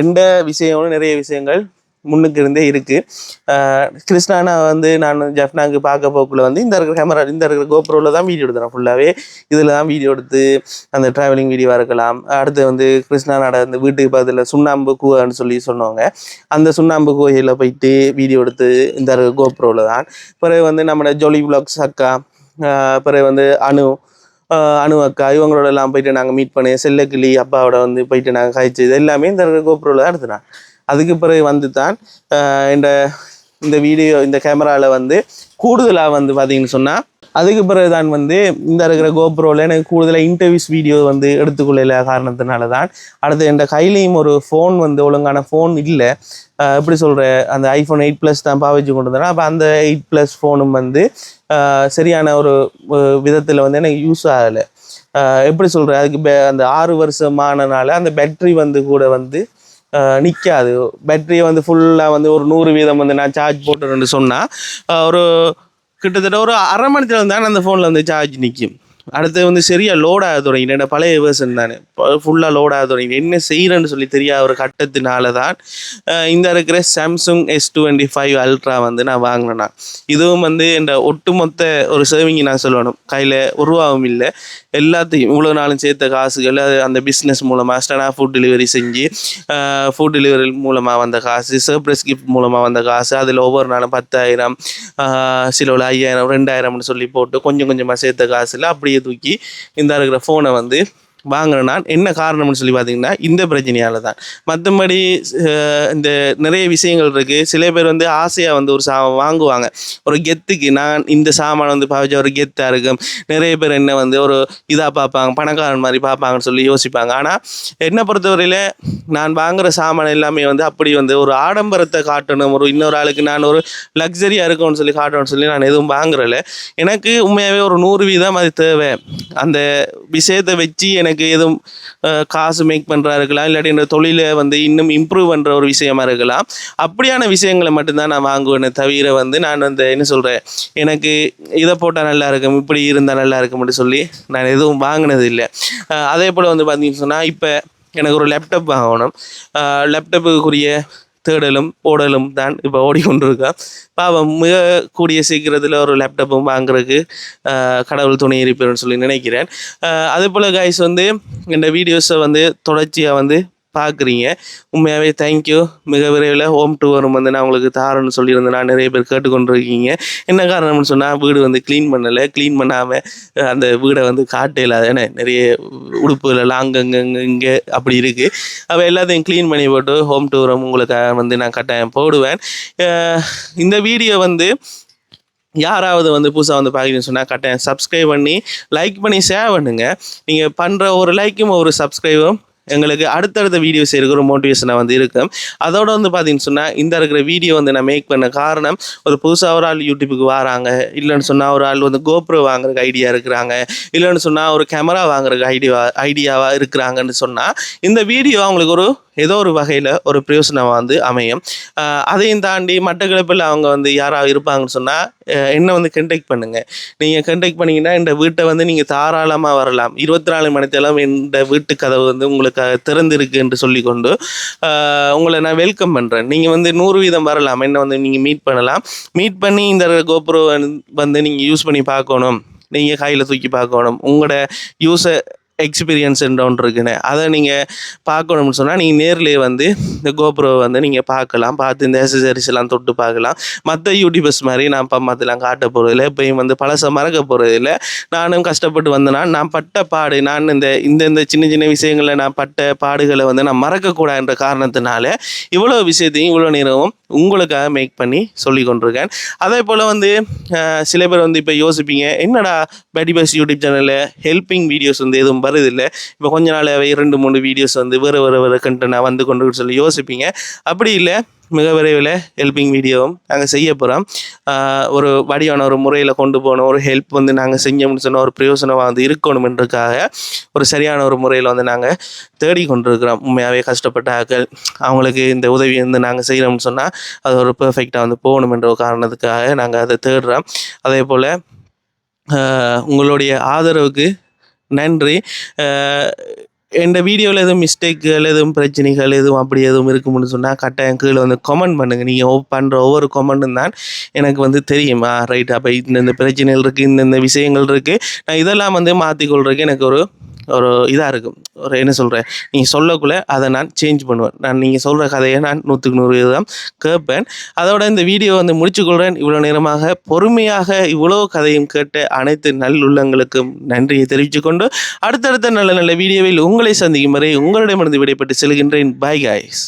எந்த விஷயம் நிறைய விஷயங்கள் முன்னுக்கு இருந்தே இருக்குது. கிருஷ்ணானா வந்து நான் ஜஃப்னாக்கு பார்க்க போக்குள்ள வந்து இந்த இருக்கிற கேமரா, இந்த இருக்கிற கோப்ரோவில் தான் வீடியோ எடுத்துறேன். ஃபுல்லாகவே இதில் தான் வீடியோ எடுத்து அந்த ட்ராவலிங் வீடியோவாக இருக்கலாம். அடுத்து வந்து கிருஷ்ணானோட அந்த வீட்டுக்கு பக்கத்தில் சுண்ணாம்பு கூவைன்னு சொல்லி சொன்னவங்க, அந்த சுண்ணாம்பு கூவையில் போயிட்டு வீடியோ எடுத்து இந்த இருக்கிற கோப்ரோவில் தான். பிறகு வந்து நம்மளோட ஜோலி விளாக்ஸ் அக்கா, பிறகு வந்து அணு அக்கா, இவங்களோட எல்லாம் போயிட்டு நாங்கள் மீட் பண்ணி செல்லக்கிளி அப்பாவோட வந்து போயிட்டு நாங்கள் காய்ச்சி இது எல்லாமே இந்த கோப்ரோவில் தான் எடுத்துனேன். அதுக்கு பிறகு வந்து தான் இந்த வீடியோ இந்த கேமராவில் வந்து கூடுதலாக வந்து பார்த்தீங்கன்னு சொன்னால் அதுக்கு பிறகு தான் வந்து இந்த இருக்கிற கோப்ரோவில் எனக்கு கூடுதலாக இன்டர்வியூஸ் வீடியோ வந்து எடுத்துக்கொள்ள காரணத்தினால தான். அடுத்து என் கையிலையும் ஒரு ஃபோன் வந்து ஒழுங்கான ஃபோன் இல்லை. எப்படி சொல்கிற, அந்த iPhone 8+ தான் பாவிச்சு கொண்டு வந்தேன். அப்போ அந்த 8+ ஃபோனும் வந்து சரியான ஒரு விதத்தில் வந்து எனக்கு யூஸ் ஆகலை. எப்படி சொல்கிறேன், அதுக்கு அந்த 6 வருஷமானனால அந்த பேட்ரி வந்து கூட வந்து நிற்காது. பேட்டரியை வந்து ஃபுல்லாக வந்து ஒரு 100% வந்து நான் சார்ஜ் போட்டுறேன்னு சொன்னால் ஒரு கிட்டத்தட்ட ஒரு அரை மணி நேரம் தான் அந்த ஃபோனில் வந்து சார்ஜ் நிற்கும். அடுத்து வந்து சரியாக லோட் ஆக தொடங்கி, என்னோட பழைய வேர்ஷன் தானே ஃபுல்லாக லோட் ஆக தொடங்கி என்ன செய்கிறேன்னு சொல்லி தெரியாத ஒரு கட்டத்தினால தான் இந்த இருக்கிற சாம்சங் S25 அல்ட்ரா வந்து நான் வாங்கினேன்னா. இதுவும் வந்து என் ஒட்டுமொத்த ஒரு சேவிங்கை நான் சொல்லணும். கையில் உருவாகவும் இல்லை, எல்லாத்தையும் இவ்வளோ நாளும் சேர்த்த காசுகள் அந்த பிஸ்னஸ் மூலமாக ஸ்டனா ஃபுட் டெலிவரி செஞ்சு ஃபுட் டெலிவரி மூலமாக வந்த காசு, சர்ப்ரைஸ் கிஃப்ட் மூலமாக வந்த காசு, அதில் ஒவ்வொரு நாளும் 10,000 சில 5,000 2,000 சொல்லி போட்டு கொஞ்சம் கொஞ்சமாக சேர்த்த காசில் அப்படியே தூக்கி இந்த இருக்கிற ஃபோனை வந்து வாங்குறேன். நான் என்ன காரணம்னு சொல்லி பார்த்தீங்கன்னா இந்த பிரச்சனையால் தான். மற்றபடி இந்த நிறைய விஷயங்கள் இருக்குது. சில பேர் வந்து ஆசையாக வந்து ஒரு சாமான் வாங்குவாங்க, ஒரு கெத்துக்கு. நான் இந்த சாமான் வந்து பாவிச்சா ஒரு கெத்தாக இருக்கும். நிறைய பேர் என்ன வந்து ஒரு இதாக பார்ப்பாங்க, பணக்காரன் மாதிரி பார்ப்பாங்கன்னு சொல்லி யோசிப்பாங்க. ஆனால் என்னை பொறுத்தவரையில் நான் வாங்குகிற சாமான் எல்லாமே வந்து அப்படி வந்து ஒரு ஆடம்பரத்தை காட்டணும், ஒரு இன்னொரு ஆளுக்கு நான் ஒரு லக்ஸரியாக இருக்கும்னு சொல்லி காட்டணும்னு சொல்லி நான் எதுவும் வாங்குறல. எனக்கு உண்மையாகவே ஒரு 100% அது தேவை. அந்த விஷயத்தை வச்சு எனக்கு எதுவும் காசு மேக் பண்ணுறா இருக்கலாம், இல்லாட்டி இந்த தொழிலை வந்து இன்னும் இம்ப்ரூவ் பண்ணுற ஒரு விஷயமா இருக்கலாம். அப்படியான விஷயங்களை மட்டும்தான் நான் வாங்குவேனே தவிர வந்து நான் வந்து என்ன சொல்கிறேன், எனக்கு இதை போட்டால் நல்லா இருக்கும், இப்படி இருந்தால் நல்லா இருக்கும்னு சொல்லி நான் எதுவும் வாங்கினது இல்லை. அதே போல் வந்து பார்த்தீங்கன்னு சொன்னால் இப்போ எனக்கு ஒரு லேப்டாப் வாங்கணும். லேப்டாப்புக்குரிய தேடலும் ஓடலும் தான் இப்போ ஓடிக்கொண்டிருக்கேன். பாவம் மிக கூடிய சீக்கிரத்தில் ஒரு லேப்டாப்பும் வாங்குறதுக்கு கடவுள் துணை இருப்பேன்னு சொல்லி நினைக்கிறேன். அதே போல் கைஸ் வந்து இந்த வீடியோஸை வந்து தொடர்ச்சியாக வந்து பார்க்குறீங்க, உண்மையாகவே தேங்க்யூ. மிக விரைவில் ஹோம் டூரும் வந்து நான் உங்களுக்கு தாரன்னு சொல்லியிருந்தேன். நான் நிறைய பேர் கேட்டுக்கொண்டிருக்கீங்க. என்ன காரணம்னு சொன்னால் வீடு வந்து க்ளீன் பண்ணலை, க்ளீன் பண்ணாமல் அந்த வீடை வந்து காட்ட இல்லாதானே நிறைய உடுப்புகளெல்லாம் அங்கங்கே இங்கே அப்படி இருக்குது. அப்போ எல்லாத்தையும் க்ளீன் பண்ணி போட்டு ஹோம் டூரும் உங்களுக்கு வந்து நான் கட்டாயம் போடுவேன். இந்த வீடியோ வந்து யாராவது வந்து புதுசாக வந்து பார்க்குறீங்கன்னு சொன்னால் கட்டாயம் சப்ஸ்கிரைப் பண்ணி லைக் பண்ணி ஷேர் பண்ணுங்கள். நீங்கள் பண்ணுற ஒரு லைக்கும் ஒரு சப்ஸ்கிரைபும் எங்களுக்கு அடுத்தடுத்த வீடியோஸ் இருக்கிற ஒரு மோட்டிவேஷனாக வந்து இருக்கும். அதோடு வந்து பார்த்தீங்கன்னு சொன்னால் இந்த இருக்கிற வீடியோ வந்து நான் மேக் பண்ண காரணம், ஒரு புதுசாக ஒரு ஆள் யூடியூப்புக்கு வராங்க, இல்லைன்னு சொன்னால் ஒரு ஆள் வந்து கோப்ரோ வாங்குறதுக்கு ஐடியா இருக்கிறாங்க, இல்லைன்னு சொன்னால் ஒரு கேமரா வாங்குறதுக்கு ஐடியாவாக இருக்கிறாங்கன்னு சொன்னால் இந்த வீடியோ அவங்களுக்கு ஒரு ஏதோ ஒரு வகையில் ஒரு பிரயோசனமாக வந்து அமையும். அதையும் தாண்டி மட்டக்களப்பில் அவங்க வந்து யாராவது இருப்பாங்கன்னு சொன்னால் என்னை வந்து கண்டெக்ட் பண்ணுங்கள். நீங்கள் கண்டெக்ட் பண்ணிங்கன்னா இந்த வீட்டை வந்து நீங்கள் தாராளமாக வரலாம். 24 மணி நேரம் இந்த வீட்டு கதவு வந்து உங்களுக்கு திறந்திருக்கு என்று சொல்லிக்கொண்டு உங்களை நான் வெல்கம் பண்ணுறேன். நீங்கள் வந்து 100% வரலாம், என்னை வந்து நீங்கள் மீட் பண்ணலாம். மீட் பண்ணி இந்த கோப்ரோ வந்து நீங்கள் யூஸ் பண்ணி பார்க்கணும், நீங்கள் கையில் தூக்கி பார்க்கணும், உங்களோட யூஸை எக்ஸ்பீரியன்ஸ் ஒன்று இருக்குண்ணே. அதை நீங்கள் பார்க்கணும்னு சொன்னால் நீங்கள் நேர்லேயே வந்து இந்த கோப்ரோ வந்து நீங்கள் பார்க்கலாம். பார்த்து இந்த அக்சசரிஸ் எல்லாம் தொட்டு பார்க்கலாம். மற்ற யூடியூபர்ஸ் மாதிரி நான் பம்மத்தெல்லாம் காட்ட போகிறதில்ல, இப்போயும் வந்து பழச மறக்க போகிறதில்ல. நானும் கஷ்டப்பட்டு வந்தேன்னா நான் பட்ட பாடு, நான் இந்த சின்ன சின்ன விஷயங்களில் நான் பட்ட பாடுகளை வந்து நான் மறக்கக்கூடாதுன்ற காரணத்தினால இவ்வளோ விஷயத்தையும் இவ்வளோ நேரமும் உங்களுக்காக மேக் பண்ணி சொல்லி கொண்டிருக்கேன். அதே போல் வந்து சில பேர் வந்து இப்போ யோசிப்பீங்க, என்னடா பேடி பாய்ஸ் யூடியூப் சேனலில் ஹெல்பிங் வீடியோஸ் வந்து எதுவும் வருதில்லை, இப்போ கொஞ்ச நாளாகவே 2-3 வீடியோஸ் வந்து வேறு கண்டென்ட்டாக வந்து கொண்டு சொல்லி யோசிப்பீங்க. அப்படி இல்லை, மிக விரைவில் ஹெல்பிங் வீடியோவும் நாங்கள் செய்ய போகிறோம். ஒரு வடிவான ஒரு முறையில் கொண்டு போகணும், ஒரு ஹெல்ப் வந்து நாங்கள் செஞ்சோம்னு சொன்னால் ஒரு பிரயோசனமாக வந்து இருக்கணுமென்றதுக்காக ஒரு சரியான ஒரு முறையில் வந்து நாங்கள் தேடி கொண்டிருக்கிறோம். உண்மையாகவே கஷ்டப்பட்ட ஆக்கள், அவங்களுக்கு இந்த உதவி வந்து நாங்கள் செய்கிறோம்னு சொன்னால் அது ஒரு பெர்ஃபெக்டாக வந்து போகணுமென்ற ஒரு காரணத்துக்காக நாங்கள் அதை தேடுறோம். அதே போல் உங்களுடைய ஆதரவுக்கு நன்றி. இந்த வீடியோவில் எதுவும் மிஸ்டேக்குகள், எதுவும் பிரச்சனைகள் எதுவும் அப்படி எதுவும் இருக்கும்னு சொன்னால் கட்டாயம் கீழே வந்து கமெண்ட் பண்ணுங்கள். நீங்கள் பண்ணுற ஒவ்வொரு கமெண்ட்டும் தான் எனக்கு வந்து தெரியுமா, ரைட், அப்போ இந்த பிரச்சனைகள் இருக்குது, இந்த விஷயங்கள் இருக்குது, நான் இதெல்லாம் வந்து மாற்றிக்கொள்றதுக்கு எனக்கு ஒரு இதாக இருக்கும். ஒரு என்ன சொல்கிறேன், நீங்கள் சொல்லக்குள்ளே அதை நான் சேஞ்ச் பண்ணுவேன். நீங்கள் சொல்கிற கதையை நான் 100% கேட்பேன். அதோட இந்த வீடியோ வந்து முடிச்சுக்கொள்கிறேன். இவ்வளோ நேரமாக பொறுமையாக இவ்வளோ கதையும் கேட்ட அனைத்து நல்லுள்ளங்களுக்கும் நன்றியை தெரிவித்துக்கொண்டு அடுத்தடுத்த நல்ல நல்ல வீடியோவில் உங்களை சந்திக்கும் வரை உங்களிடமிருந்து விடைபெற்று செல்கின்றேன். Bye guys.